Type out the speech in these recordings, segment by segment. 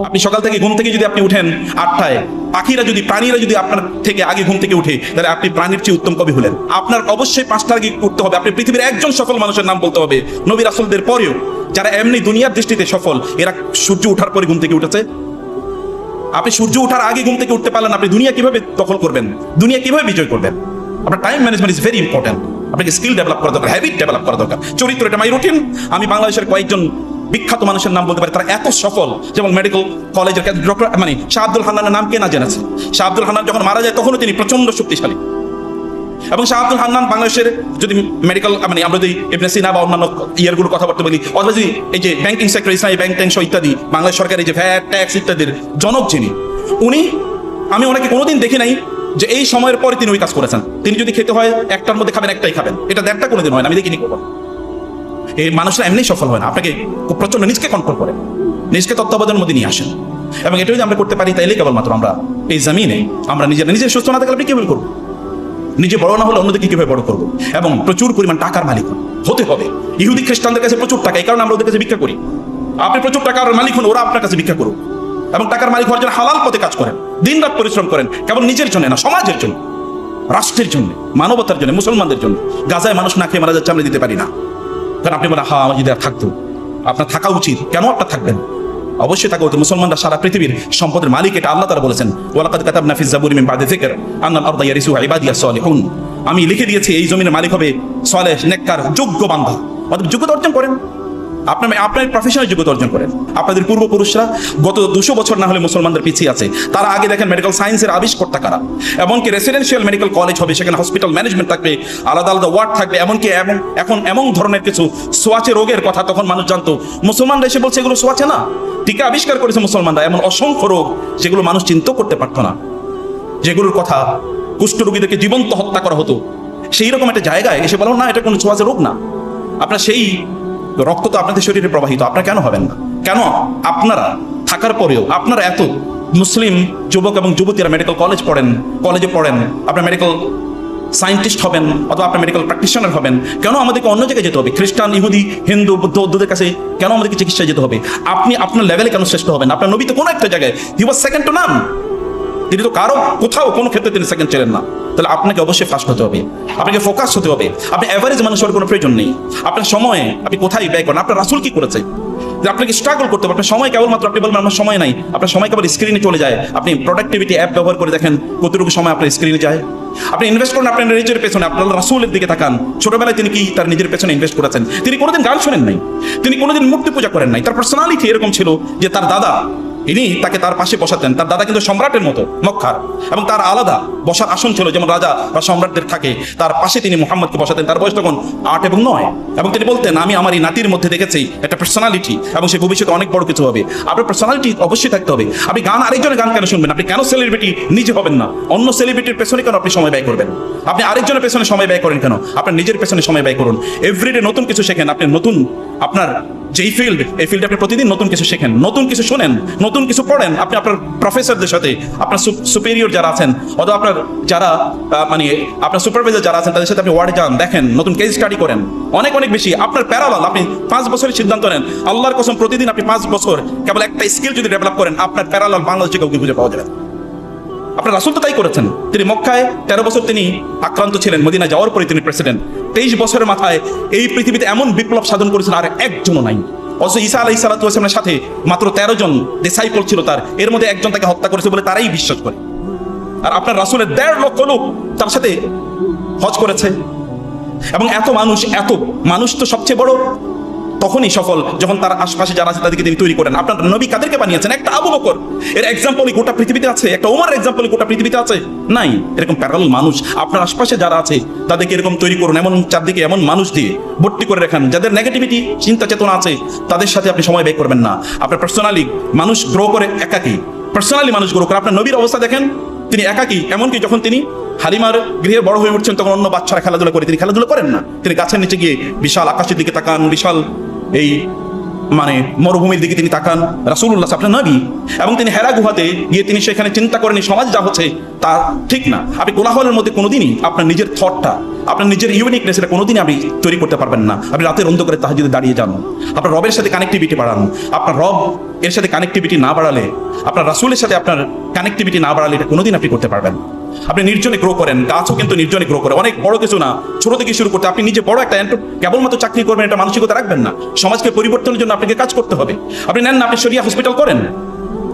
আপনি সকাল থেকে ঘুম থেকে যদি আপনি উঠেন 8টায়, পাখিরা যদি প্রাণীরা যদি আপনার থেকে আগে ঘুম থেকে উঠে, তাহলে আপনি প্রাণীর চেয়ে উত্তম কবি হলেন। আপনার অবশ্যই 5টা আগে উঠতে হবে। আপনি পৃথিবীর একজন সফল মানুষের নাম বলতে হবে নবী রাসূলদের পরেও, যারা এমনি দুনিয়ার দৃষ্টিতে সফল, এরা সূর্য ওঠার পরে ঘুম থেকে উঠেছে। আপনি সূর্য ওঠার আগে ঘুম থেকে উঠতে পারলেন, আপনি দুনিয়া কিভাবে দখল করবেন, দুনিয়া কিভাবে বিজয় করবেন? আপনার time management is very important. আপনাকে স্কিল ডেভেলপ করা দরকার, হ্যাবিট ডেভেলপ করা দরকার, চরিত্র। এটা মাই রুটিন। আমি বাংলাদেশের কয়েকজন বিখ্যাত মানুষের নাম বলতে পারি, তারা এত সফল। যেমন মেডিকেল কলেজের ডক্টর শাহ আব্দুল হান্নানের নাম কে না জেনেছে? শাহ আব্দুল হান্নান যখন মারা যায় তখনও তিনি প্রচন্ড শক্তিশালী। এবং শাহ আব্দুল হান্নান বাংলাদেশের যদি মেডিকেল আমরা যদি ইবনে সিনা বা অন্যান্য ইয়ারগুলোর কথাবার্তা বলি, অথবা যদি এই যে ব্যাংকিং সেক্টর, ইসলামী ব্যাংক ট্যাংক ইত্যাদি, বাংলাদেশ সরকারের যে ভ্যাট ট্যাক্স ইত্যাদির জনক যিনি, আমি ওনাকে কোনোদিন দেখি নাই যে এই সময়ের পরে তিনি ওই কাজ করেছেন। তিনি যদি খেতে হয় 1টার মধ্যে খাবেন, 1টাই খাবেন। এটা 1.5টা কোনোদিন হয় না, আমি দেখিনি কখন। এই মানুষরা এমনি সফল হয় না। আপনাকে প্রচন্ড নিজকে কন্ট্রোল করে, নিজকে তত্ত্বাবধানের মধ্যে নিয়ে আসেন। এবং এটা যদি আমরা করতে পারি, তাইলে কেবলমাত্র আমরা এই জমিনে আমরা নিজে সুস্থ না থাকলে আপনি কিভাবে করবো? নিজে বড় না হলে অন্যদেরকে কিভাবে বড় করবো? এবং প্রচুর পরিমাণ টাকার মালিক হতে হবে। ইহুদি খ্রিস্টানদের কাছে প্রচুর টাকা, এই কারণে আমরা ওদের কাছে ভিক্ষা করি। আপনি প্রচুর টাকার মালিক হন, ওরা আপনার কাছে ভিক্ষা করুক। এবং টাকার মালিক হওয়ার জন্য হালাল পথে কাজ করেন, দিন রাত পরিশ্রম করেন, কেবল নিজের জন্য না, সমাজের জন্য, রাষ্ট্রের জন্য, মানবতার জন্য, মুসলমানদের জন্য। গাজায় মানুষ না খেয়ে মারা যাচ্ছে, আমরা দিতে পারি না। কারণ আপনি বলেন আমার যদি আর থাকতো, আপনার থাকা উচিত। কেন আপনার থাকবেন? অবশ্যই থাকা উচিত। মুসলমানরা সারা পৃথিবীর সম্পদের মালিক, এটা আল্লাহ তাআলা বলেছেন, ওয়ালাকাদ কাতাবনা ফিজ জাবুরি মিন বাদি যিকর আন্নাল আরদা ইয়ারিসুহা ইবাদিয়াস সালিহুন। আমি লিখে দিয়েছি এই জমিনের মালিক হবে সালেহ, নেককার, যোগ্য বান্দা। অতএব যোগ্যতা অর্জন করেন, আপনার প্রফেশনাল যোগ্যতা অর্জন করেন। আপনাদের পূর্বপুরুষরা গত 200 বছর না হলে মুসলমানদের পিছিয়ে আছে। তারা আগে দেখেন মেডিকেল সায়েন্সের আবিষ্কর্তা কারা। এমনকি রেসিডেন্সিয়াল মেডিকেল কলেজ হবে, সেখানে হসপিটাল ম্যানেজমেন্ট থাকবে, আলাদা আলাদা ওয়ার্ড থাকবে। এমনকি এখন এমন ধরনের কিছু সোয়াচে রোগের কথা তখন মানুষ জানতো, মুসলমানরা এসে বলছে এগুলো সোয়াচে না। টিকা আবিষ্কার করেছে মুসলমানরা, এমন অসংখ্য রোগ যেগুলো মানুষ চিন্তা করতে পারতো না, যেগুলোর কথা কুষ্ঠরোগীদেরকে জীবন্ত হত্যা করা হতো। সেই রকম একটা জায়গায় এসে বলো না এটা কোনো সোয়াচে রোগ না। আপনার সেই রক্ত তো আপনাদের শরীরে প্রবাহিত, আপনারা কেন হবেন না? কেন আপনারা থাকার পরেও আপনারা এত মুসলিম যুবক এবং যুবতীরা মেডিকেল কলেজে পড়েন, আপনার মেডিকেল সায়েন্টিস্ট হবেন অথবা আপনার মেডিকেল প্র্যাকটিশনার হবেন, কেন আমাদেরকে অন্য জায়গায় যেতে হবে? খ্রিস্টান, ইহুদি, হিন্দু, বৌদ্ধদের কাছে কেন আমাদেরকে চিকিৎসায় যেতে হবে? আপনি আপনার লেভেলে কেন শ্রেষ্ঠ হবেন? আপনার নবী তো কোনো একটা জায়গায় হি ওয়াজ সেকেন্ড টু নান। তিনি তো কারো কোথাও কোনো ক্ষেত্রে তিনি সেকেন্ড ছিলেন না। তাহলে আপনাকে অবশ্যই ফার্স্ট হতে হবে, আপনাকে ফোকাস হতে হবে। আপনি অ্যাভারেজ মানুষ হওয়ার কোনো প্রয়োজন নেই। আপনার সময়ে আপনি কোথায় ব্যয় করেন? আপনার রাসূল কি করেছে? যে আপনাকে স্ট্রাগল করতে হবে। আপনার সময় কেবলমাত্র আপনি বলবেন আমার সময় নাই, আপনার সময় কেবল স্ক্রিনে চলে যায়। আপনি প্রোডাক্টিভিটি অ্যাপ ব্যবহার করে দেখেন কতটুকু সময় আপনার স্ক্রিনে যায়। আপনি ইনভেস্ট করেন আপনার নিজের পেছনে, আপনার রাসূলের দিকে তাকান। ছোটবেলায় তিনি কি তার নিজের পেছনে ইনভেস্ট করেছেন? তিনি কোনোদিন গান শোনেন নাই, তিনি কোনোদিন মূর্তি পূজা করেন নাই। তার পার্সোনালিটি এরকম ছিল যে তার দাদা, ইনি তাকে তার পাশে বসাতেন। তার দাদা কিন্তু সম্রাটের মতো মক্কার, এবং তার আলাদা বসার আসন ছিল, যেমন রাজা বা সম্রাটদের থাকে। তার পাশে তিনি মুহাম্মদকে বসাতেন। তার বয়স তখন 8 এবং 9, এবং তিনি বলতেন আমি আমার এই নাতির মধ্যে দেখেছি একটা পার্সোনালিটি, এবং সে ভবিষ্যতে অনেক বড় কিছু হবে। আপনার পার্সোনালিটি অবশ্যই থাকতে হবে। আপনি গান আরেকজনের গান কেন শুনবেন? আপনি কেন সেলিব্রিটি নিজে হবেন না? অন্য সেলিব্রিটির পেছনে কেন আপনি সময় ব্যয় করবেন? আপনি আরেকজনের পেছনে সময় ব্যয় করেন কেন? আপনার নিজের পেছনে সময় ব্যয় করুন। এভরিডে নতুন কিছু শেখেন। আপনি নতুন আপনার যেই ফিল্ড, এই ফিল্ডে আপনি প্রতিদিন নতুন কিছু শেখেন, নতুন কিছু শোনেন, নতুন কিছু পড়েন। আপনি আপনার প্রফেসরদের সাথে, আপনার সুপেরিয়র যারা আছেন অথবা আপনার যারা আপনার সুপারভাইজার যারা আছেন তাদের সাথে আপনি ওয়ার্ডে যান, দেখেন, নতুন কেস স্টাডি করেন। অনেক বেশি আপনার প্যারালাল। আপনি 5 বছরের সিদ্ধান্ত নেন, আল্লাহর কসম প্রতিদিন আপনি 5 বছর কেবল একটা স্কিল যদি ডেভেলপ করেন, আপনার প্যারালাল বাংলাদেশে কাউকে খুঁজে পাওয়া যাবে। আপনার রাসূল তো তাই করেছেন। তিনি মক্কায় 13 বছর তিনি আক্রান্ত ছিলেন, মদিনা যাওয়ার পরে তিনি প্রেসিডেন্ট। 23 বছরের মাথায় এই পৃথিবীতে এমন বিপ্লব সাধন করেছেন আর একজনও নাই। অথচ ঈসা আলাইহিস সালাতু ওয়াস সালামের সাথে মাত্র 13 জন ডিসাইপল ছিল তার, এর মধ্যে একজন তাকে হত্যা করেছে বলে তারাই বিশ্বাস করে। আর আপনার রাসূলের 1.5 লক্ষ লোক তার সাথে হজ করেছে। এবং এত মানুষ তো সবচেয়ে বড় তখনই সফল যখন তার আশপাশে যারা আছে তাদেরকে তিনি তৈরি করেন। আপনার নবী কাদেরকে বানিয়েছেন? একটা আবু বকর এর এক্সাম্পলই গোটা পৃথিবীতে আছে, একটা ওমর এক্সাম্পলই গোটা পৃথিবীতে আছে? নাই। এরকম প্যারালাল মানুষ আপনার আশপাশে যারা আছে তাদেরকে এরকম তৈরি করুন, এমন চারদিকে এমন মানুষ দিয়ে ভর্তি করে রাখেন যাদের নেগেটিভিটি চিন্তা চেতনা আছে। তাদের সাথে আপনি সময় ব্যয় করবেন না। আপনার পার্সোনালি মানুষ গ্রো করে একাকী, পার্সোনালি মানুষ গ্রো করে। আপনার নবীর অবস্থা দেখেন, তিনি একাকী। এমনকি যখন তিনি হালিমার গৃহে বড় হয়ে উঠছেন তখন অন্য বাচ্চারা খেলাধুলা করে, তিনি খেলাধুলা করেন না। তিনি গাছের নিচে গিয়ে বিশাল আকাশের দিকে তাকান, বিশাল এই মানে মরুভূমির দিকে তিনি তাকান, রাসূলুল্লাহ আপনার নবী, এবং তিনি হেরা গুহাতে গিয়ে তিনি সেখানে চিন্তা করেন সমাজ যা হচ্ছে তা ঠিক না। আপনি কোলাহলের মধ্যে কোনোদিনই আপনার নিজের থটটা, আপনার নিজের ইউনিকনেস এটা কোনোদিনই আপনি তৈরি করতে পারবেন না। আপনি রাতের অন্ধকারে তাহাজ্জুদে দাঁড়িয়ে যান, আপনার রবের সাথে কানেক্টিভিটি বাড়ান। আপনার রব এর সাথে কানেক্টিভিটি না বাড়ালে, আপনার রাসূলের সাথে আপনার কানেক্টিভিটি না বাড়ালে এটা কোনোদিন আপনি করতে পারবেন। আপনি নির্জনে গ্রো করেন, গাছও কিন্তু নির্জনে গ্রো করে, অনেক বড় কিছু না, ছোট থেকে শুরু করতে। আপনি নিজে বড় একটা কেবলমাত্র চাকরি করবেন এটা মানসিকতা রাখবেন না। সমাজকে পরিবর্তনের জন্য আপনাকে কাজ করতে হবে। আপনি নেন না, আপনি শরিয়া হসপিটাল করেন,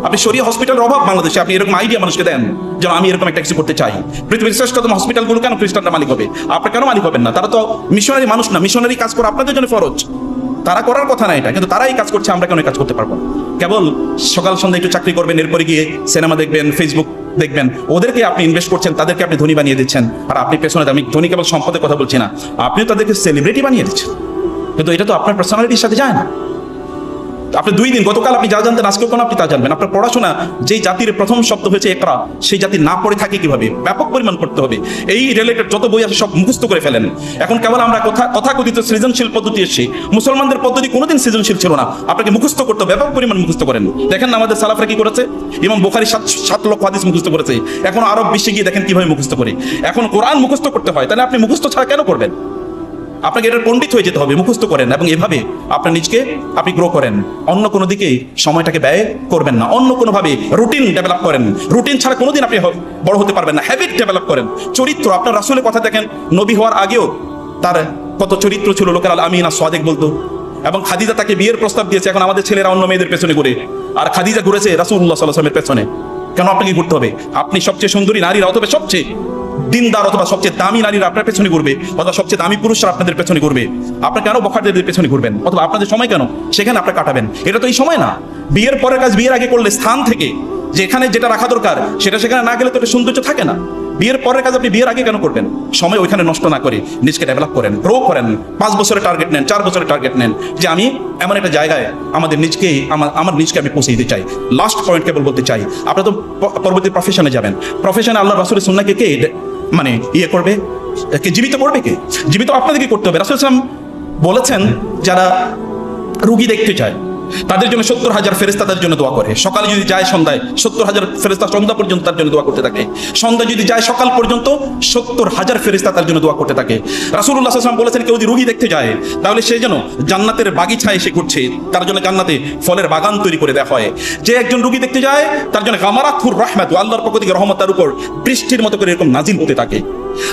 আপনি শরিয়া হসপিটালের অভাব বাংলাদেশে, আপনি এরকম আইডিয়া মানুষকে দেন যেন আমি এরকম একটা কিছু করতে চাই। পৃথিবীর শ্রেষ্ঠতম হসপিটালগুলো কেন খ্রিস্টানরা মালিক হবে? আপনি কেন মালিক হবেন না? তারা তো মিশনারি মানুষ না, মিশনারি কাজ করা আপনাদের জন্য ফরজ, তারা করার কথা না এটা, কিন্তু তারা এই কাজ করছে, আমরা কেন এই কাজ করতে পারবো? কেবল সকাল সন্ধ্যা একটু চাকরি করবেন, এরপরে গিয়ে সিনেমা দেখবেন, ফেসবুক দেখবেন, ওদেরকে আপনি ইনভেস্ট করছেন, তাদেরকে আপনি ধনী বানিয়ে দিচ্ছেন, আর আপনি পেছনে, আমি ধনী কেবল সম্পদের কথা বলছি না, আপনিও তাদেরকে সেলিব্রিটি বানিয়ে দিচ্ছেন, কিন্তু এটা তো আপনার পার্সোনালিটির সাথে যায় না। আপনি 2 দিন, গতকাল আপনি যা জানতেন আজকেও কেন আপনি তা জানবেন? আপনার পড়াশোনা, যেই জাতির প্রথম শব্দ হয়েছে ইকরা, সেই জাতি না পড়ে থাকে কিভাবে? ব্যাপক পরিমাণ পড়তে হবে। এই রিলেটেড যত বই আছে সব মুখস্থ করে ফেলেন। এখন কেবল আমরা তথাকথিত সৃজনশীল পদ্ধতি এসেছি, মুসলমানদের পদ্ধতি কোনোদিন সৃজনশীল ছিল না, আপনাকে মুখস্থ করতে হবে, ব্যাপক পরিমাণ মুখস্থ করেন। দেখেন না আমাদের সালাফরা কি করেছে? ইমাম বুখারী 7 লক্ষ হাদিস মুখস্থ করেছে। এখন আরব বিশ্বে গিয়ে দেখেন কিভাবে মুখস্থ করে। এখন কোরআন মুখস্থ করতে হয়, তাহলে আপনি মুখস্থ ছাড়া কেন করবেন? আপনাকে এটার পণ্ডিত হয়ে যেতে হবে, মুখস্থ করেন, এবং এভাবে আপনার নিজকে আপনি গ্রো করেন। অন্য কোনো দিকে সময়টাকে ব্যয় করবেন না, অন্য কোনোভাবে রুটিন ডেভেলপ করেন। রুটিন ছাড়া কোনোদিন আপনি বড় হতে পারবেন না। হ্যাবিট ডেভেলপ করেন, চরিত্র। আপনার রাসূলের কথা দেখেন, নবী হওয়ার আগেও তার কত চরিত্র ছিল, লোকের আল আমিন আর সাদিক বলতো। এবং খাদিজা তাকে বিয়ের প্রস্তাব দিয়েছে। এখন আমাদের ছেলেরা অন্য মেয়েদের পেছনে ঘুরে, আর খাদিজা ঘুরেছে রাসূলুল্লাহ সাল্লাল্লাহু আলাইহি ওয়াসাল্লামের পেছনে। কেন আপনাকে ঘুরতে হবে? আপনি সবচেয়ে সুন্দরী নারীরা, অথবা সবচেয়ে দিনদার অথবা সবচেয়ে দামি নারীরা আপনার পেছনে ঘুরবে, অথবা সবচেয়ে দামি পুরুষরা আপনাদের পেছনে ঘুরবে। আপনার কেন বখারদের পেছনে ঘুরবেন? অথবা আপনাদের সময় কেন সেখানে আপনার কাটাবেন? এটা তো এই সময় না। বিয়ের পরের কাজ বিয়ের আগে করলে স্থান থেকে যেখানে যেটা রাখা দরকার সেটা সেখানে না গেলে তো এটা সৌন্দর্য থাকে না। বিয়ের পরের কাজ আপনি বিয়ের আগে কেন করবেন? সময় ওইখানে নষ্ট না করে নিজকে ডেভেলপ করেন, গ্রো করেন। 5 বছরের টার্গেট নেন, 4 বছরের টার্গেট নেন, যে আমি এমন একটা জায়গায় আমাদের নিজকে আমার নিজকে আমি পৌঁছে দিতে চাই। লাস্ট পয়েন্ট কেবল বলতে চাই, আপনারা তো পরবর্তী প্রফেশনে যাবেন। প্রফেশনে আল্লাহ রাসূলের সুন্নাহকে কে মানে ইয়ে করবে, কে জীবিত করবে? কে জীবিত? আপনাদেরকে করতে হবে। রাসূল সাল্লাল্লাহু আলাইহি ওয়াসাল্লাম বলেছেন, যারা রোগী দেখতে চায় তাদের জন্য 70,000 ফেরেশতা তাদের জন্য দোয়া করে। সকালে যদি যায় সন্ধ্যায় 70,000 ফেরেশতা সন্ধ্যা পর্যন্ত তার জন্য দোয়া করতে থাকে। সন্ধ্যা যদি যায় সকাল পর্যন্ত 70,000 ফেরেশতা তার জন্য দোয়া করতে থাকে। রাসূলুল্লাহ সাল্লাল্লাহু আলাইহি ওয়াসাল্লাম বলেছেন, কেউ যদি রোগী দেখতে যায় তাহলে সে যেন জান্নাতের বাগিচায় এসে ঘুরছে, তার জন্য জান্নাতে ফলের বাগান তৈরি করে দেওয়া হয়। যে একজন রোগী দেখতে যায় তার জন্য গামারাতুর রাহমাত, আল্লাহর পক্ষ থেকে রহমত তার উপর বৃষ্টির মতো করে এরকম নাজিল হতে থাকে।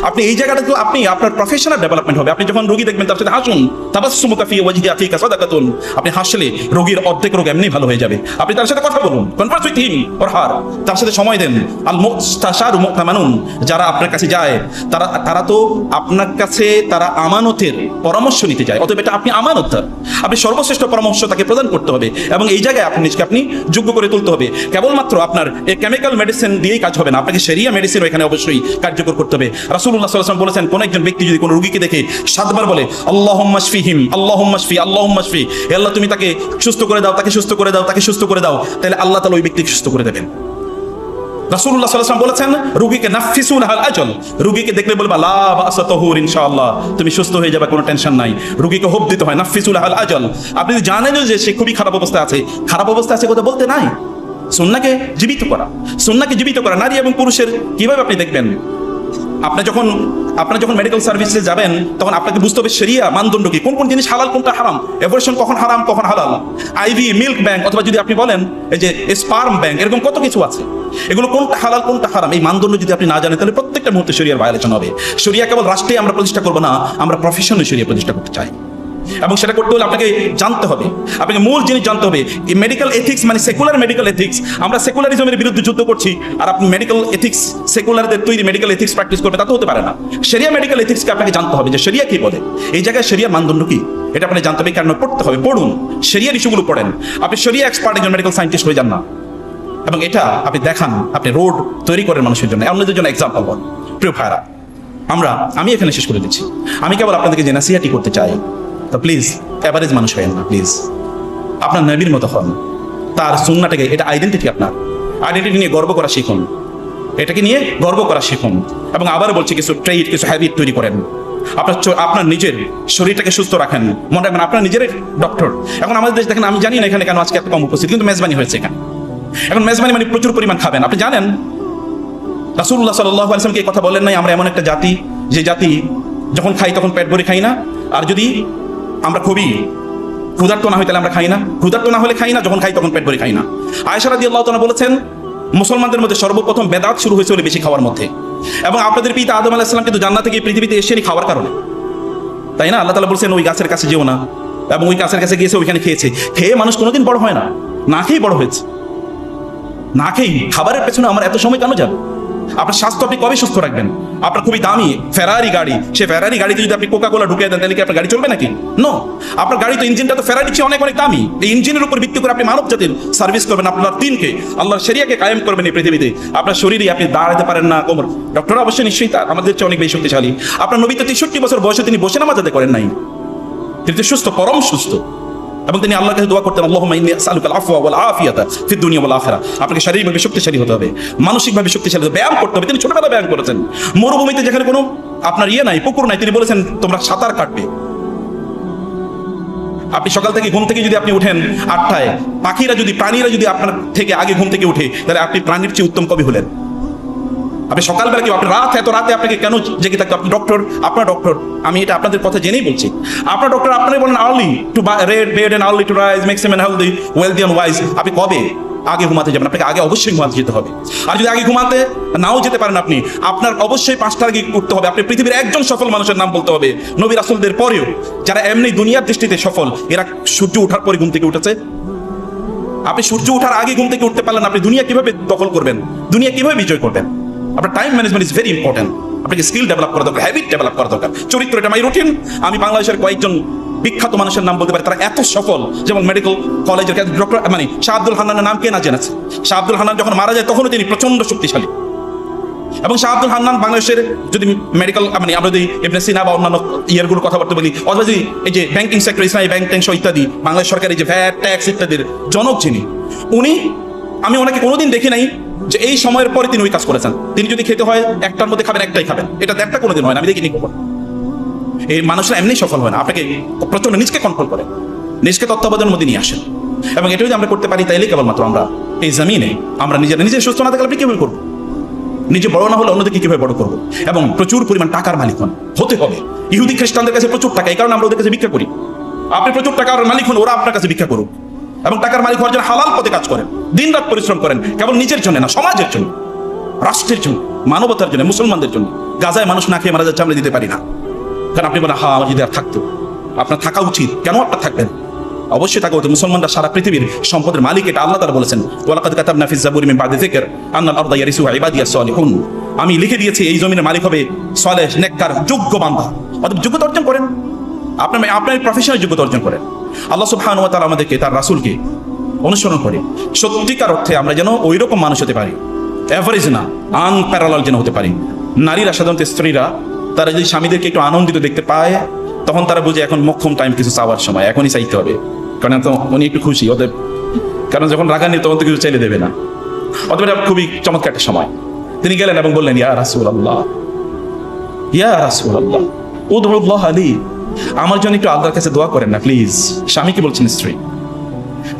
আপনি এই জায়গাটা তো আপনি আপনার প্রফেশনাল ডেভেলপমেন্ট হবে। আপনি যখন রোগী দেখবেন তার সাথে হাসুন, তাবাসসুমুকা ফি ওয়াজহি আখিকা সাদাকাতুন। আপনি হাসলে রোগীর অর্ধেক রোগ এমনি ভালো হয়ে যাবে। আপনি তার সাথে কথা বলুন, Converse with him or her, তার সাথে সময় দেন। আল মুস্তাশারু মুতামানুন, যারা আপনার কাছে যায় তারা তো আপনার কাছে তারা আমানতের পরামর্শ নিতে যায়, অতএব এটা আপনি আমানতদার। আপনি সর্বশ্রেষ্ঠ পরামর্শ তাকে প্রদান করতে হবে, এবং এই জায়গায় আপনি নিজকে আপনি যোগ্য করে তুলতে হবে। কেবলমাত্র আপনার এই কেমিক্যাল মেডিসিন দিয়েই কাজ হবে না, আপনাকে শরিয়া মেডিসিন এখানে অবশ্যই কার্যকর করতে হবে। রাসূলুল্লাহ সাল্লাল্লাহু আলাইহি ওয়াসাল্লাম বলেছেন, কোন একজন ব্যক্তি যদি কোন রোগীকে দেখে 7 বার বলে আল্লাহুম্মা শফিহিম, আল্লাহুম্মা শফি, আল্লাহুম্মা শফি, হে আল্লাহ তুমি তাকে সুস্থ করে দাও, তাকে সুস্থ করে দাও, তাকে সুস্থ করে দাও, তাহলে আল্লাহ তাআলা ওই ব্যক্তিকে সুস্থ করে দেবেন। রাসূলুল্লাহ সাল্লাল্লাহু আলাইহি ওয়াসাল্লাম বলেছেন, রোগীকে নাফিসু লাহাল আজল, রোগীকে দেখলে বলবা লা বাসা তাহুর, ইনশাআল্লাহ তুমি সুস্থ হয়ে যাবে, কোনো টেনশন নাই। রোগীকে হোপ দিতে হয়, নাফিসু লাহাল আজল। আপনি জানেন যে সে খুবই খারাপ অবস্থায় আছে, খারাপ অবস্থায় আছে কথা বলতে নাই। সুন্নাহকে জীবিত করা, সুন্নাহকে জীবিত করা। নারী এবং পুরুষের কিভাবে আপনি দেখবেন? আপনারা যখন মেডিকেল সার্ভিসে যাবেন তখন আপনাকে বুঝতে হবে শরিয়া মানদণ্ড কি, কোন কোন জিনিস হালাল কোনটা হারাম, অ্যাবর্শন কখন হারাম কখন হালাল, আইভি মিল্ক ব্যাংক, অথবা যদি আপনি বলেন এই যে স্পার্ম ব্যাংক, এরকম কত কিছু আছে, এগুলো কোনটা হালাল কোনটা হারাম, এই মানদণ্ড যদি আপনি না জানেন তাহলে প্রত্যেকটা মুহূর্তে শরিয়ার ভায়োলেশন হবে। শরিয়া কেবল রাষ্ট্রে আমরা প্রতিষ্ঠা করবো না, আমরা প্রফেশনে শরিয়া প্রতিষ্ঠা করতে চাই, এবং সেটা করতে হলে আপনাকে জানতে হবে, আপনাকে মূল জিনিস জানতে হবে। এই মেডিকেল এথিক্স মানে সেকুলার মেডিকেল এথিক্স, আমরা সেকুলারিজমের বিরুদ্ধে যুদ্ধ করছি, আর আপনি মেডিকেল এথিক্স সেকুলারদের তৈরি মেডিকেল এথিক্স প্র্যাকটিস করবে, তা তো হতে পারে না। শরিয়া মেডিকেল এথিক্সকে আপনাকে জানতে হবে যে শরিয়া কি বলে, এই জায়গায় শরিয়ার মানদণ্ড কি, এটা আপনি জানতে হবে। কারণ পড়তে হবে, পড়ুন, শরিয়ার ইস্যুগুলো পড়েন। আপনি শরিয়া এক্সপার্ট একজন মেডিকেল সায়েন্টিস্ট হয়ে যান না, এবং এটা আপনি দেখান, আপনি রোড তৈরি করেন মানুষের জন্য, অন্যদের জন্য এক্সাম্পল হন। প্রিয় ভাইরা, আমি এখানে শেষ করে দিচ্ছি। আমি কেবল আপনাদেরকে যে নাসিহাটি করতে চাই, তো প্লিজ অ্যাভারেজ মানুষ হবেন না, প্লিজ আপনার নবীর মতো হন, তার সুন্নাহটাকে, এটা আইডেন্টিটি, আপনার আইডেন্টিটি নিয়ে গর্ব করা শিখুন, এটাকে নিয়ে গর্ব করা শিখুন। এবং আবার বলছি, কিছু ট্রেড কিছু হ্যাবিট তৈরি করেন, আপনার নিজের শরীরটাকে সুস্থ রাখেন, মনে রাখবেন আপনার নিজের ডক্টর। এখন আমাদের দেশ দেখেন, আমি জানি না এখানে কেন আজকে এত কম উপস্থিত, কিন্তু মেজবানি হয়েছে এখানে। এখন মেজবানি মানে প্রচুর পরিমাণ খাবেন। আপনি জানেন রাসূলুল্লাহ সাল্লাল্লাহু আলাইহি ওয়াসাল্লাম কি কথা বলেন নাই, আমরা এমন একটা জাতি যে জাতি যখন খাই তখন পেট ভরে খাই না, আর যদি আমরা খুবই ক্ষুধার্ত না হয় তাহলে আমরা খাই না, ক্ষুধার্ত না হলে খাই না, যখন খাই তখন পেট ভরে খাই না। আয়েশা রাদিয়াল্লাহু তাআলা বলেছেন মুসলমানদের মধ্যে সর্বপ্রথম বেদাত শুরু হয়েছে বেশি খাওয়ার মধ্যে, এবং আপনাদের পিতা আদম আলাইহিস সালাম কিন্তু জান্নাত থেকে পৃথিবীতে এসেছেন খাওয়ার কারণে, তাই না? আল্লাহ তাআলা বলেছেন ওই গাছের কাছে যেও না, এবং ওই গাছের কাছে গিয়েছে, ওইখানে খেয়েছে। খেয়ে মানুষ কোনোদিন বড় হয় না, না খেয়ে বড় হয়েছে। না খেয়ে খাবারের পেছনে আমার এত সময় কেন যাবে? আপনার স্বাস্থ্য আপনি কবে সুস্থ রাখবেন? আপনার খুবই দামি ফেরারি গাড়ি, সে ফেরারি গাড়িতে যদি আপনি কোকা কোলা ঢুকিয়ে দেন তাহলে কি আপনার গাড়ি চলবে নাকি? নো। আপনার গাড়ি তো ইঞ্জিনটা তো ফেরারি চেয়ে অনেক অনেক দামি। এই ইঞ্জিনের উপর ভিত্তি করে আপনি মানব জাতির সার্ভিস করবেন, আপনার দিনকে আল্লাহর শরিয়াকে কায়েম করবেন এই পৃথিবীতে। আপনার শরীরে আপনি দাঁড়াতে পারেন না, কোমর ডক্টর অবশ্যই নিশ্চয়ই তার আমাদের চেয়ে অনেক বেশি শক্তিশালী। আপনার নবী তো 63 বছর বয়সে তিনি বসে নামাজ আদায় করেন নাই, তিনি তো সুস্থ, পরম সুস্থ, এবং তিনি আল্লাহর কাছে দোয়া করতেন আল্লাহুম্মা ইন্নী আসআলুকাল আফওয়া ওয়াল আফিয়াতা ফিদ দুনিয়া ওয়াল আখিরা। আপনাকে শারীরিকভাবে শক্তিশালী হতে হবে, মানসিকভাবে শক্তিশালী হতে হবে, ব্যায়াম করতে হবে। তিনি ছোটবেলায় ব্যায়াম করেছেন। মরুভূমিতে যেখানে কোনো আপনার নাই, পুকুর নাই, তিনি বলেছেন তোমরা সাঁতার কাটবে। আপনি সকাল থেকে ঘুম থেকে যদি আপনি উঠেন 8টায়, প্রাণীরা যদি আপনার থেকে আগে ঘুম থেকে উঠে, তাহলে আপনি প্রাণীর চেয়ে উত্তম কবি হলেন। আপনি সকালবেলা কি আপনি এত রাতে আপনাকে কেন জেগে থাকতে? আপনি ডক্টর, আপনার ডক্টর, আমি এটা আপনাদের কথা জেনেই বলছি। আপনার ডক্টর আপনারা বলেন early to red bed and early to rise makes him healthy wealthy and wise. আপনি কবে আগে ঘুমাতে যাবেন? আপনাকে আগে অবশ্যই ঘুমাতে যেতে হবে। আর যদি আগে ঘুমাতে নাও যেতে পারেন আপনি, আপনার অবশ্যই 5টার আগে উঠতে হবে। আপনি পৃথিবীর একজন সফল মানুষের নাম বলতে হবে নবী রাসূলদের পরেও, যারা এমনি দুনিয়ার দৃষ্টিতে সফল, এরা সূর্য ওঠার পরে ঘুম থেকে উঠেছে। আপনি সূর্য ওঠার আগে ঘুম থেকে উঠতে পারলেন, আপনি দুনিয়া কিভাবে দখল করবেন, দুনিয়া কিভাবে বিজয় করবেন? আপনার time management is very important. আপনাকে স্কিল ডেভেলপ করা দরকার, হ্যাবিট ডেভেলপ করা দরকার, চরিত্র। এটা মাই রুটিন। আমি বাংলাদেশের কয়েকজন বিখ্যাত মানুষের নাম বলতে পারি, তারা এত সফল, যেমন মেডিকেল কলেজের ডক্টর শাহ আব্দুল হান্নানের নাম কে না জেনেছে? শাহ আব্দুল হান্নান যখন মারা যায় তখনও তিনি প্রচন্ড শক্তিশালী, এবং শাহ আব্দুল হান্নান বাংলাদেশের যদি মেডিকেল আমরা যদি ইবনে সিনা বা অন্যান্য ইয়ারগুলোর কথাবার্তা বলি, অথবা যদি এই যে ব্যাংকিং সেক্টর, ইসলামী ব্যাংক ট্যাংক ইত্যাদি, বাংলাদেশ সরকারের যে ভ্যাট ট্যাক্স ইত্যাদির জনক যিনি, আমি ওনাকে কোনোদিন দেখি নাই যে এই সময়ের পরে তিনি ওই কাজ করেছেন। তিনি যদি খেতে হয় 1টার মধ্যে খাবেন, 1টাই খাবেন, এটা 1টা কোনোদিন হয় না, আমি দেখিনি কখনো। এই মানুষরা এমনি সফল হয় না, আপনাকে প্রচন্ড নিজকে কন্ট্রোল করে, নিজকে তত্ত্বাবধানের মধ্যে নিয়ে আসেন। এবং এটা যদি আমরা করতে পারি তাইলে কেবলমাত্র আমরা এই জমিনে আমরা নিজে সুস্থ না থাকলে আপনি কিভাবে করবো? নিজে বড় না হলে অন্যদেরকে কিভাবে বড় করবো? এবং প্রচুর পরিমাণ টাকার মালিক হতে হবে। ইহুদি খ্রিস্টানদের কাছে প্রচুর টাকা, এই কারণে আমরা ওদের কাছে ভিক্ষা করি। আপনি প্রচুর টাকার মালিক হন, ওরা আপনার কাছে ভিক্ষা করুক, এবং টাকার মালিক হওয়ার জন্য হালাল পথে কাজ করেন, দিনরাত পরিশ্রম করেন, কেবল নিজের জন্য না, সমাজের জন্য, রাষ্ট্রের জন্য, মানবতার জন্য, মুসলমানদের জন্য। গাজায় মানুষ না খেয়ে মারা যাচ্ছে, আমরা দিতে পারি না। কারণ আপনি বলেন আমার যদি আর থাকতো, আপনার থাকা উচিত। কেন আপনার থাকবেন? অবশ্যই থাকা উচিত। মুসলমানরা সারা পৃথিবীর সম্পদের মালিক, এটা আল্লাহ তাআলা বলেছেন ওয়ালাকাদ কাতাবনা ফিজ জাবুরি মিন বাদি যিকর আন্নাল আরদা ইয়ারিসুহা ইবাদিয়াস সালিহুন। আমি লিখে দিয়েছি এই জমিনের মালিক হবে সালেহ, নেককার, যোগ্য বান্দা। অতএব যোগ্যতা অর্জন করেন, আপনার প্রফেশনাল যোগ্যতা অর্জন করেন। আল্লাহ সুবহানাহু ওয়া তাআলা আমাদেরকে তার রাসূলকে অনুসরণ করে সত্যিকার অর্থে আমরা যেন ওই রকম মানুষ হতে পারি, এভারেজ না, আনপ্যারালাল যেন হতে পারি। নারীরা সাধারণত স্ত্রীরা তারা যদি স্বামীদেরকে একটু আনন্দিত দেখতে পায়, তখন তারা বুঝে এখন মোক্ষম টাইম, কিছু চাওয়ার সময়, এখনই চাইতে হবে, কারণ তো উনি একটু খুশি ওদের, কারণ যখন রাগান্বিত তখন তো কিছু চাইলে দেবে না। অতএব এটা খুবই চমৎকার একটা সময়। তিনি গেলেন এবং বললেন ইয়া রাসূলুল্লাহ, ইয়া রাসূলুল্লাহ উদউল্লাহ আলী, আমার জন্য একটু আল্লাহর কাছে দোয়া করেন না প্লিজ। স্বামী কি বলছেন? স্ত্রী।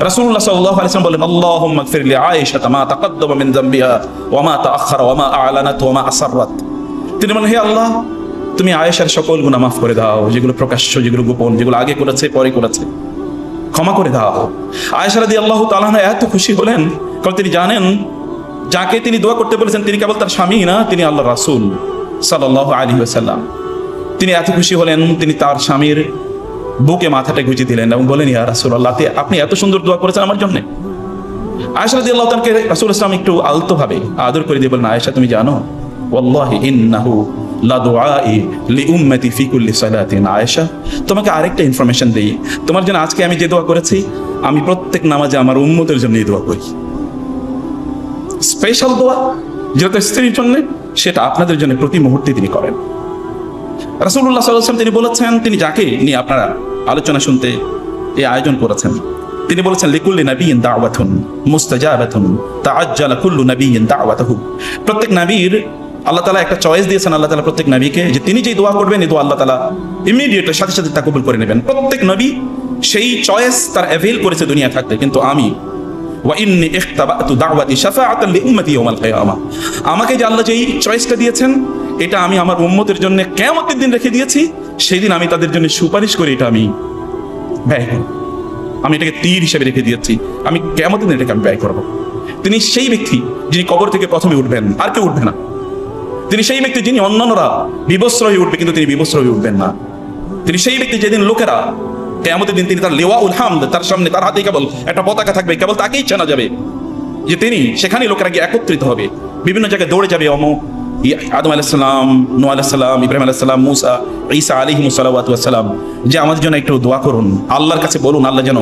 রাসূলুল্লাহ সাল্লাল্লাহু আলাইহি ওয়াসাল্লাম বলেন আল্লাহুম্মা গফির লি আয়েশা মা তাকাদ্দামা মিন যামবিহা ওয়া মা তাআখারা ওয়া মা আ'লানাত ওয়া মা আসরাত। তিনি বলেন হে আল্লাহ, তুমি আয়েশার সকল গুনাহ মাফ করে দাও, যেগুলো প্রকাশ্য, যেগুলো গোপন, যেগুলো আগে করেছে পরে করেছে, ক্ষমা করে দাও। আয়েশা রাদিয়াল্লাহু তাআলা আনহা এত খুশি হলেন, কারণ তিনি জানেন যাকে তিনি দোয়া করতে বলেছেন তিনি কেবল তার স্বামী না, তিনি আল্লাহর রাসূল সাল্লাল্লাহু আলাইহি ওয়াসাল্লাম। তিনি এত খুশি হলেন, তিনি তার স্বামীর বুকে মাথাটা গুঁজে দিলেন এবং বলেন ইয়া রাসূলুল্লাহ, আপনি এত সুন্দর দোয়া করেছেন আমার জন্য। আয়েশা রাদিয়াল্লাহু তাআলাকে রাসূল ইসলাম একটু আলতো ভাবে আদর করে দিয়ে বলেন আয়েশা, তুমি জানো ওয়াল্লাহি ইন্নাহু লা দুআই লি উম্মতি ফি কুল্লি সালাতিন। আয়েশা, তোমাকে আরেকটা ইনফরমেশন দেই, তোমার জন্য আজকে আমি যে দোয়া করেছি, আমি প্রত্যেক নামাজে আমার উম্মতের জন্য এই দোয়া করি। স্পেশাল দোয়া যেটা স্ত্রীর জন্য, সেটা আপনাদের জন্য প্রতি মুহূর্তে তিনি করেন। রাসূলুল্লাহ সাল্লাল্লাহু আলাইহি ওয়াসাল্লাম তিনি বলেছেন, তিনি যাকে নিয়ে আপনারা আলোচনা শুনতে এই আয়োজন করেছেন, তিনি বলেছেন লিকুল্লি নাবিয়্যিন দাওয়াতুন মুস্তাজাবাতুন তাআজ্জালা কুল্লু নাবিয়্যিন দাওয়াতুহু। প্রত্যেক নবীর আল্লাহ তাআলা একটা চয়েস দিয়েছেন আল্লাহ তাআলা প্রত্যেক নবীকে, যে তিনি যেই দোয়া করবেন এই দোয়া আল্লাহ তাআলা ইমিডিয়েটলি সাথে সাথে তা কবুল করে নেবেন। প্রত্যেক নবী সেই চয়েস তার অ্যাভেল করেছে দুনিয়া থাকতে। কিন্তু আমি ওয়া ইন্নী ইখতাবাতু দাওয়াতি শাফাআতান লিউম্মতি ইয়াউমাল কিয়ামা, আমাকে যে আল্লাহ যেই চয়েসটা দিয়েছেন এটা আমি আমার উম্মতের জন্য কিয়ামতের দিন রেখে দিয়েছি। সেই দিন আমি তাদের জন্য সুপারিশ করি, এটা আমি ব্যয় করব। আমি এটাকে তীর হিসেবে রেখে দিয়েছি, আমি কিয়ামতের দিন এটাকে আমি ব্যয় করব। তিনি সেই ব্যক্তি যিনি কবর থেকে প্রথমে উঠবেন, আর কেউ উঠবে না। তিনি সেই ব্যক্তি যিনি অন্যান্যরা বিবস্ত্র হয়ে উঠবে, কিন্তু তিনি বিবস্ত্র হয়ে উঠবেন না। তিনি সেই ব্যক্তি যেদিন লোকেরা কিয়ামতের দিন তিনি তার লিওয়াউল হামদ, তার সামনে তার হাতে কেবল একটা পতাকা থাকবে, কেবল তাকেই চেনা যাবে যে তিনি। সেখানে লোকেরা গিয়ে একত্রিত হবে, বিভিন্ন জায়গায় দৌড়ে যাবে। অমুক আদম আলাইহিস সালাম, নূহ আলাইহিস সালাম, ইব্রাহিম আলাইহিস সালাম, মুসা, ঈসা আলাইহিস সালাওয়াতু ওয়াস সালাম, যে আমাদের জন্য একটু দোয়া করুন, আল্লাহর কাছে বলুন আল্লাহ যেন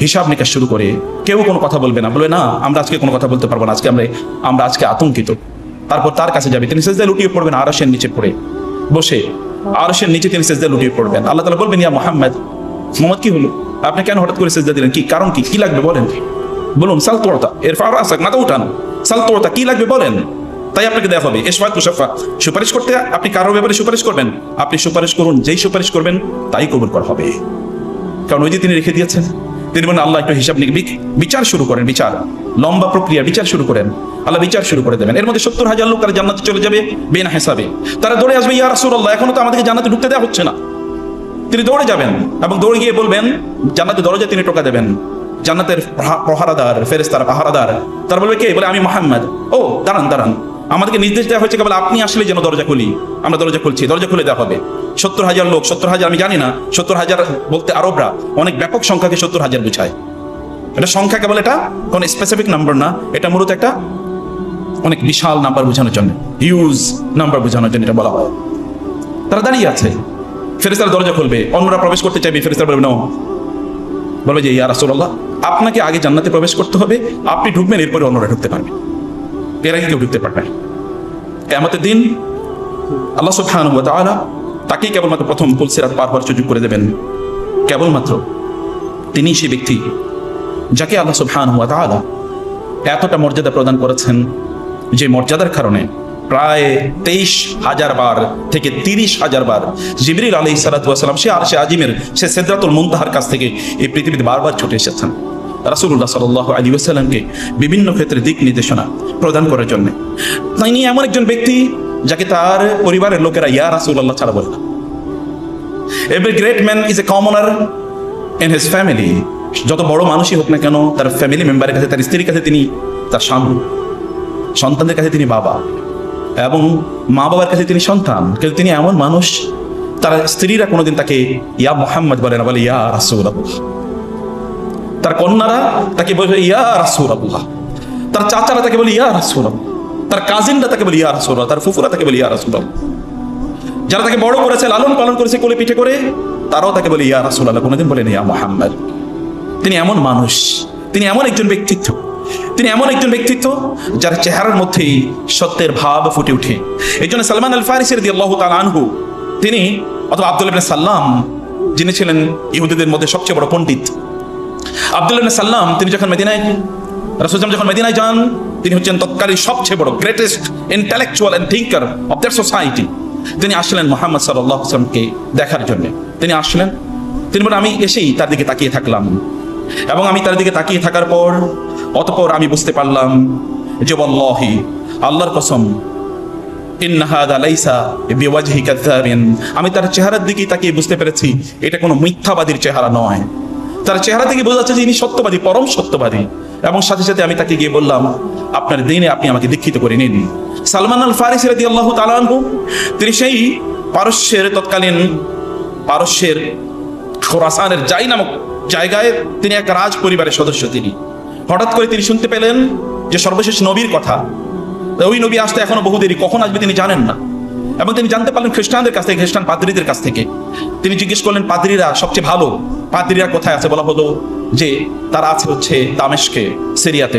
হিসাব নিকাশ শুরু করে। কেউ কোনো কথা বলবে না, বলবে না আমরা আজকে কোনো কথা বলতে পারবো না, আজকে আমরা আজকে আতঙ্কিত। তারপর তার কাছে যাবে, তিনি সিজদায় লুটিয়ে পড়বেন, আরশের নিচে পড়ে বসে, আরশের নিচে তিনি সিজদায় লুটিয়ে পড়বেন। আল্লাহ তাআলা বলবেন, ইয়া মুহাম্মদ, মুহাম্মদ কি হলো, আপনি কেন হঠাৎ করে সিজদা দিলেন, কি কারণ, কি লাগবে বলেন, বলুন। সাল তোরতা ইরফা রাসাক, মাথা উঠান, সাল তোরতা, কি লাগবে বলেন, তাই আপনাকে দেওয়া হবে। ইশফাআত তুশাফা, সুপারিশ করতে আপনি কারোর ব্যাপারে সুপারিশ করবেন, আপনি সুপারিশ করুন, যেই সুপারিশ করবেন তাই কবুল করা হবে। কারণ ওই যে তিনি রেখে দিয়েছেন, তিনি বলেন আল্লাহ একটু হিসাব বিচার শুরু করেন, বিচার লম্বা প্রক্রিয়া, বিচার শুরু করেন, আল্লাহ বিচার শুরু করে দেবেন। এর মধ্যে 70,000 লোক তারা জান্নাতে চলে যাবে বিনা হিসাবে। তারা দৌড়ে আসবে, ইয়া রাসূলুল্লাহ এখনো তো আমাদেরকে জান্নাতে ঢুকতে দেওয়া হচ্ছে না। তিনি দৌড়ে যাবেন এবং দৌড়ে গিয়ে বলবেন, জান্নাতের দরজায় তিনি টোকা দেবেন, জান্নাতের প্রহারাদার ফেরেশতারা পাহারাদার, তারা বলবে কে, বলে আমি মুহাম্মদ। ও দাঁড়ান, আমাদেরকে নির্দেশ দেওয়া হয়েছে কেবল আপনি আসলে যেন দরজা খুলি, আমরা দরজা খুলছি, দরজা খুলে দেওয়া হবে। 70,000 লোক, 70,000 আমি জানি না, 70,000 বলতে আরবরা অনেক ব্যাপক সংখ্যাকে 70,000 বোঝায়। এটা সংখ্যা কেবল, এটা কোন স্পেসিফিক নাম্বার না, এটা মূলত একটা অনেক বিশাল নাম্বার বোঝানোর জন্য, হিউজ নাম্বার বোঝানোর জন্য এটা বলা হয়। তারা দাঁড়িয়ে আছে, ফেরেশতারা দরজা খুলবে, অন্যরা প্রবেশ করতে চাইবে, ফেরেশতারা বলবে না, বলবে যে ইয়া রাসূলুল্লাহ আপনাকে আগে জান্নাতে প্রবেশ করতে হবে, আপনি ঢুকবেন, এরপরে অন্যরা ঢুকতে পারবে, এর আগে কেউ ঢুকতে পারবে না। কিয়ামতের দিন আল্লাহ সুবহানাহু ওয়া তাআলা তাকেই কেবলমাত্র প্রথম পুলসিরাত পার হওয়ার সুযোগ করে দেবেন। কেবলমাত্র তিনি সেই ব্যক্তি যাকে আল্লাহ সুবহানাহু ওয়া তাআলা এতটা মর্যাদা প্রদান করেছেন, যে মর্যাদার কারণে প্রায় 23,000 বার থেকে 30,000 বার জিবরিল আলাইহিস সালাতু ওয়াস সালাম সে আরশে আজিমের, সে সিদরাতুল মুনতাহার কাছ থেকে এই পৃথিবীতে বারবার ছুটে এসেছেন রাসূলুল্লাহ সাল্লাল্লাহু আলাইহি ওয়াসাল্লামকে বিভিন্ন ক্ষেত্রে দিক নির্দেশনা প্রদান করার জন্য। তিনি এমন একজন ব্যক্তি যাকে তার পরিবারের লোকেরা ইয়া রাসূলুল্লাহ ছাড়া বলে না। Every great man is a কমনার in his family. যত বড় মানুষই হোক না কেন, তার ফ্যামিলি মেম্বারের কাছে, তার স্ত্রীর কাছে তিনি তার স্বামী, সন্তানদের কাছে তিনি বাবা, এবং মা বাবার কাছে তিনি সন্তান। কিন্তু তিনি এমন মানুষ, তার স্ত্রীরা কোনোদিন তাকে ইয়া মুহাম্মদ বলে না, বলে ইয়া রাসূলুল্লাহ। তার কন্যারা তাকে বলে ইয়া রাসূলুল্লাহ, তার চাচারা তাকে বলে ইয়া রাসূলুল্লাহ, তার কাজিনরা তাকে বলে ইয়া রাসূলুল্লাহ, তার ফুফুরা তাকে বলে ইয়া রাসূলুল্লাহ। যারা তাকে বড় করেছে, লালন পালন করেছে কোলে পিঠে করে, তারাও তাকে বলে ইয়া রাসূলুল্লাহ, কোনোদিন বলেন ইয়া মুহাম্মদ। তিনি এমন মানুষ, তিনি এমন একজন ব্যক্তিত্ব, তিনি এমন একজন ব্যক্তিত্ব যার চেহারার মধ্যেই সত্যের ভাব ফুটে ওঠে। এই জন্য সালমান আল ফারিসি রাদিয়াল্লাহু তাআলা আনহু, তিনি অথবা আব্দুল্লাহ ইবনে সাল্লাম, যিনি ছিলেন ইহুদিদের মধ্যে সবচেয়ে বড় পণ্ডিত, আব্দুল্লাহ ইবনে সাল্লাম, তিনি যখন মদিনায়, রাসূল যখন মদিনায় যান, তিনি হচ্ছেন তৎকালীন সবচেয়ে বড় greatest intellectual and thinker of that society. তিনি আসলেন মুহাম্মদ সাল্লাল্লাহু আলাইহি ওয়াসাল্লামকে দেখার জন্য। তিনি আসলেন, তিনি বলেন আমি এসেই তার দিকে তাকিয়ে থাকলাম, এবং আমি তার দিকে তাকিয়ে থাকার পর অতঃপর আমি বুঝতে পারলাম যে ওয়াল্লাহি, আল্লাহর কসম, ইন্না হাযা লাইসা বিওয়াজহি কাযাবিন, আমি তার চেহারার দিকে তাকিয়ে বুঝতে পেরেছি এটা কোনো মিথ্যাবাদীর চেহারা নয়। তার চেহারা থেকে বোঝা যাচ্ছে যে ইনি সত্যবাদী, পরম সত্যবাদী। এবং সাথে সাথে আমি তাকে গিয়ে বললাম, আপনার দিনে আপনি আমাকে দীক্ষিত করে নিন। সালমান আল ফারিসি রাদিয়াল্লাহু তাআলা আনহু, তিনি সেই পারস্যের, তৎকালীন পারস্যের খোরাসানের জাই নামক জায়গায় তিনি এক রাজ পরিবারের সদস্য। তিনি হঠাৎ করে তিনি শুনতে পেলেন যে সর্বশেষ নবীর কথা, ওই নবী আসতে এখনো বহু দেরি, কখন আসবে তিনি জানেন না। এবং তিনি জানতে পারলেন খ্রিস্টানদের কাছ থেকে, খ্রিস্টান পাদ্রীদের কাছ থেকে। তিনি জিজ্ঞেস করলেন, পাদ্রীরা সবচেয়ে ভালো পাদ্রীরা কোথায় আছে বলা হলো যে তারা আছে হচ্ছে দামেস্কে, সিরিয়াতে,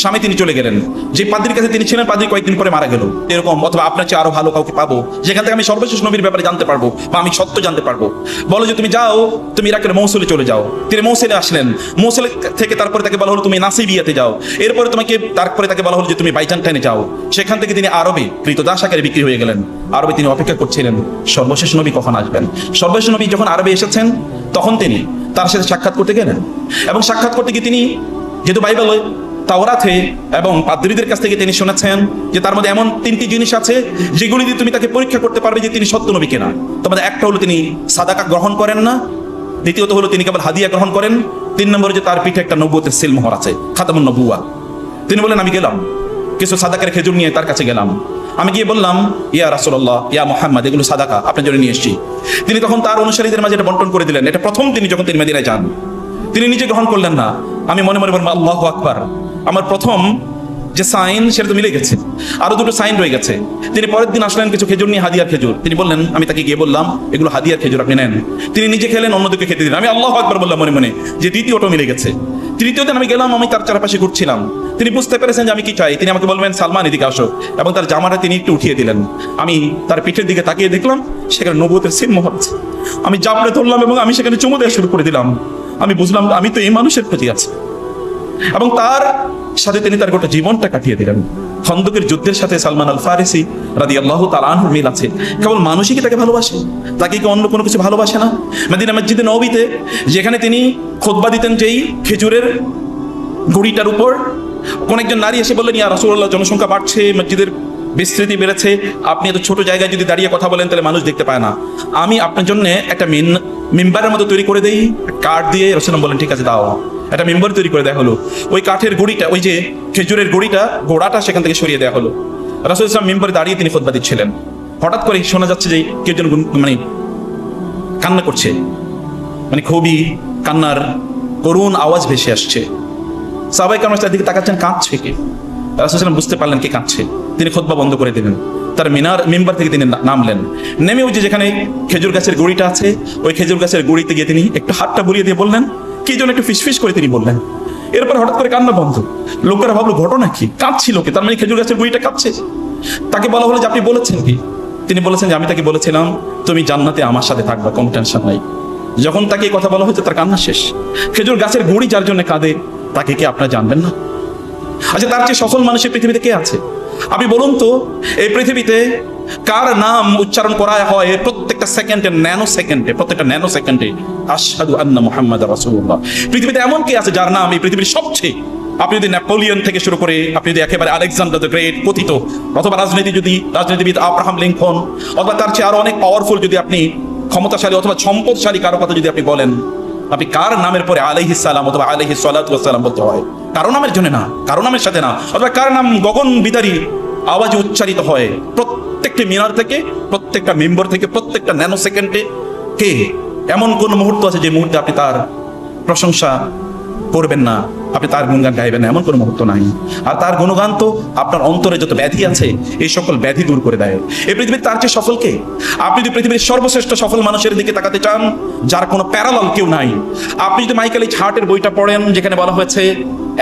শামে তিনি চলে গেলেন। যে পাদ্রীর কাছে তিনি ছিলেন, পাদ্রী কয়েকদিন পরে মারা গেল এরকম। অথবা আপনার চেয়ে আরো ভালো কাউকে পাবো যেখান থেকে আমি সর্বশেষ নবীর ব্যাপারে জানতে পারবো বা আমি সত্য জানতে পারবো। বলো যে তুমি যাও, তুমি ইরাকের মৌসুলে চলে যাও। তিনি মৌসুলে আসলেন, মৌসুল থেকে তারপরে তাকে বলা হলো তুমি নাসিবিয়াতে যাও। এরপরে তারপরে তাকে বলা হলো যে তুমি বাইজান্টাইনে যাও। সেখান থেকে তিনি আরবে কৃতদাস আকারে বিক্রি হয়ে গেলেন। আরবে তিনি অপেক্ষা করছিলেন সর্বশেষ নবী কখন আসবেন। সর্বশেষ নবী যখন আরবে এসেছেন তখন তিনি তার সাথে সাক্ষাৎ করতে গেলেন। এবং সাক্ষাৎ করতে গিয়ে তিনি যেহেতু বাইবেলে, তাওরাতে এবং পাদ্রীদের কাছ থেকে তিনি শুনেছেন যে তার মধ্যে এমন 3টি জিনিস আছে যেগুলি দিয়ে তুমি তাকে পরীক্ষা করতে পারবে যে তিনি সত্য নবী কিনা। তোমাদের একটা হলো তিনি সাদাকা গ্রহণ করেন না, দ্বিতীয়ত হলো তিনি কেবল হাদিয়া গ্রহণ করেন, 3 নম্বরে যে তার পিঠে একটা নবুয়তের সিলমোহর আছে, খাতামুন নবুয়া। তিনি বলেন আমি গেলাম কিছু সাদাকার খেজুর নিয়ে তার কাছে গেলাম। আমি গিয়ে বললাম ইয়া রাসূলুল্লাহ, ইয়া মুহাম্মদ, এগুলো সাদাকা আপনার জন্য নিয়ে এসেছি। তিনি তখন তার অনুসারীদের মাঝে এটা বন্টন করে দিলেন। এটা প্রথম তিনি যখন তিনি মদিনায় যান, তিনি নিজে গ্রহণ করলেন না। আমি মনে মনে বললাম আল্লাহু আকবার, আমার প্রথম যে সাইন সেটা তো মিলে গেছে, আরো 2টো সাইন রয়ে গেছে। তিনি পরের দিন আসলেন কিছু খেজুর নিয়ে, হাদিয়ার খেজুর। তিনি বললেন, আমি তাকে গিয়ে বললাম এগুলো হাদিয়ার খেজুর, আপনি নেন। তিনি নিজে খেলেন, অন্যদিকে খেতে দিলেন। আমি আল্লাহু আকবার বললাম মনে মনে যে দ্বিতীয়টা মিলে গেছে। তৃতীয় দিন আমি গেলাম, আমি তার চারপাশে ঘুরছিলাম। তিনি বুঝতে পেরেছেন যে আমি কি চাই। তিনি আমাকে বলবেন সালমান এদিকে আসো, এবং তার জামাটা তিনি একটু উঠিয়ে দিলেন। আমি তার পিঠের দিকে তাকিয়ে দেখলাম সেখানে নবুয়তের সিলমোহর আছে। আমি জাপড়ে ধরলাম এবং আমি সেখানে চুমু দেওয়া শুরু করে দিলাম। আমি বুঝলাম আমি তো এই মানুষের প্রতি আছি। এবং তার সাথে তিনি তার গোটা জীবনটা কাটিয়ে দিলেন। খন্দকের যুদ্ধের সাথে সালমান আল ফারিসি রাদিয়াল্লাহু তাআলা আনহুর মিল আছে। কেবল মানুষই কি তাকে ভালোবাসে? তাকে কি অন্য কোনো কিছু ভালোবাসে না? মদিনা মসজিদে নববীতে যেখানে তিনি খুতবা দিতেন যেই খেজুরের গুড়িটার উপর, কোন একজন নারী এসে বললেন, ইয়া রাসূলুল্লাহ, জনসংখ্যা বাড়ছে, মসজিদের বিস্তৃতি বেড়েছে, আপনি এত ছোট জায়গায় যদি দাঁড়িয়ে কথা বলেন তাহলে মানুষ দেখতে পায় না। আমি আপনার জন্য একটা মিম্বারের মতো তৈরি করে দেই কাঠ দিয়ে। রাসূলুল্লাহ বলেন ঠিক আছে দাও। একটা মেম্বার তৈরি করে দেওয়া হলো। ওই কাঠের গুড়িটা, ওই যে খেজুরের গোড়াটা সেখান থেকে সরিয়ে দেওয়া হলো। রাসূল ইসলাম মেম্বারে দাঁড়িয়ে তিনি খুতবা দিচ্ছিলেন। হঠাৎ করে শোনা যাচ্ছে যে কেউ যেন মানে কান্না করছে, মানে খুবই কান্নার করুণ আওয়াজ ভেসে আসছে। সাহাবায়ে কেরাম তার দিকে তাকাচ্ছেন, কাঁদছে কে? রাসূল ইসলাম বুঝতে পারলেন কে কাঁদছে। তিনি খুতবা বন্ধ করে দিলেন। তার মেম্বার থেকে তিনি নামলেন। নেমে ওই যে যেখানে খেজুর গাছের গুড়িটা আছে, ওই খেজুর গাছের গুড়িতে গিয়ে তিনি একটু হাতটা বুলিয়ে দিয়ে বললেন, কি যেন একটু ফিসফিস করে তিনি বললেন। এরপর হঠাৎ করে কান্না বন্ধ। লোকেরা ভাবলো ঘটনা কি, কাঁদছিল কি? তার মানে খেজুর গাছের গুড়িটা কাঁদছে। তাকে বলা হলো যে আপনি বলেছেন কি? তিনি বলেছেন যে আমি তাকে বলেছিলাম তুমি জান্নাতে আমার সাথে থাকবা, কোনো টেনশন নাই। যখন তাকে এই কথা বলা হয়েছে তার কান্না শেষ। খেজুর গাছের গুড়ি যার জন্য কাঁদে তাকে কি আপনারা জানবেন না? আচ্ছা, তার চেয়ে সফল মানুষের পৃথিবীতে কে আছে? আপনি বলুন তো, এই পৃথিবীতে কার নাম উচ্চারণ করা হয় প্রত্যেকটা সেকেন্ডে, প্রত্যেকটা ন্যানো সেকেন্ডে আশহাদু আন্না মুহাম্মাদার রাসূলুল্লাহ। পৃথিবীতে এমন কে আছে যার নাম এই পৃথিবীর সবচেয়ে, আপনি যদি নেপোলিয়ন থেকে শুরু করে, আপনি যদি একেবারে আলেকজান্ডার দ্য গ্রেট কথিত, অথবা রাজনীতিবিদ আব্রাহাম লিঙ্কন, অথবা তার চেয়ে আরো অনেক পাওয়ারফুল যদি আপনি ক্ষমতাশালী অথবা সম্পদশালী কারো কথা যদি আপনি বলেন, আপনি কার নামের পরে আলাইহিস সালাম অথবা আলাইহিস সালাতু ওয়াস সালাম বলতে হয়? কারো নামের জন্য না, কারো নামের সাথে না। অথবা কার নাম গগন বিদারী আওয়াজে উচ্চারিত হয় প্রত্যেকটি মিনার থেকে, প্রত্যেকটা মেম্বার থেকে, প্রত্যেকটা ন্যানো সেকেন্ডে? কে? এমন কোন মুহূর্ত আছে যে মুহূর্তে আপনি তার প্রশংসা করবেন না, আপনি তার গুণগান গাইবেন না? এমন কোনো মুহূর্ত নাই। আর তার গুণগান তো আপনার অন্তরে যত ব্যাধি আছে এই সকল ব্যাধি দূর করে দেয়। এই পৃথিবীর তার চেয়ে সফল কে? আপনি যদি পৃথিবীর সর্বশ্রেষ্ঠ সফল মানুষের দিকে তাকাতে চান যার কোনো প্যারালাল কেউ নাই, আপনি যদি মাইকেল এইচ হার্টের বইটা পড়েন যেখানে বলা হয়েছে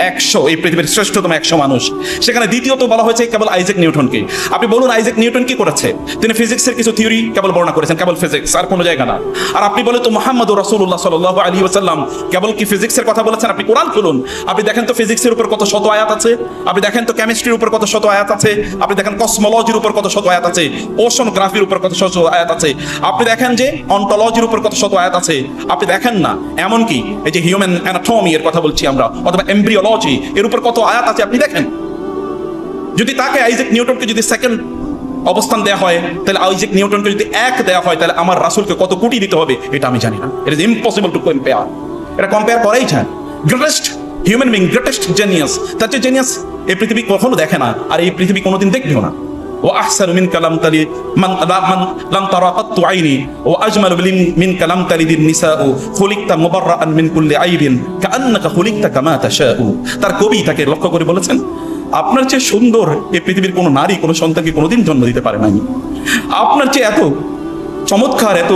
100 এই পৃথিবীর শ্রেষ্ঠতম 100 মানুষ, সেখানে দ্বিতীয়ত বলা হয়েছে কেবল আইজ্যাক নিউটনকে। আপনি বলুন আইজ্যাক নিউটন কি করেছে? তিনি ফিজিক্সের কিছু থিওরি কেবল বর্ণনা করেছেন, কেবল ফিজিক্স, আর কোনো জায়গা না। আর আপনি বলে তো মুহাম্মদুর রাসূলুল্লাহ সাল্লাল্লাহু আলাইহি ওয়াসাল্লাম কেবল কি ফিজিক্সের কথা বলেছেন? আপনি কোরআন খুলুন, আপনি দেখেন তো ফিজিক্সের উপর কত শত আয়াত আছে, আপনি দেখেন তো কেমিস্ট্রির উপর কত শত আয়াত আছে, আপনি দেখেন কসমোলজির উপর কত শত আয়াত আছে, ওশনোগ্রাফির উপর কত শত আয়াত আছে, আপনি দেখেন যে অন্টোলজির উপর কত শত আয়াত আছে, আপনি দেখেন না এমনকি এই যে হিউম্যান অ্যানাটমি এর কথা বলছি আমরা, অথবা এমব্রিওলজি এর উপর কত আয়াত আছে আপনি দেখেন। যদি তাকে আইজ্যাক নিউটনকে যদি সেকেন্ড অবস্থান দেওয়া হয়, তাহলে আইজ্যাক নিউটনকে যদি 1 দেওয়া হয়, তাহলে আমার রাসূলকে কত কোটি দিতে হবে এটা আমি জানি না। It is impossible to compare. এটা কম্পেয়ার করাই যায়। Greatest human being, greatest genius, তার চেয়ে জিনিয়াস এই পৃথিবী কখনো দেখে না, আর এই পৃথিবী কোনোদিন দেখবেও না। ও আহসানু মিনকা লাম তালি মান লাম তারা কাত্তু আইনি ও আজমালু মিনকা লাম তালিদিন নিসাউ খুলিকতা মুবাররাআন মিন কুল্লি আইবিন কাআন্নাকা খুলিকতা কামা তাশাউ। তার কবি তাকে লক্ষ্য করে বলেছেন, আপনার চেয়ে সুন্দর এই পৃথিবীর কোনো নারী কোনো সন্তানকে কোনোদিন জন্ম দিতে পারে নাই। আপনার চেয়ে এত চমৎকার, এত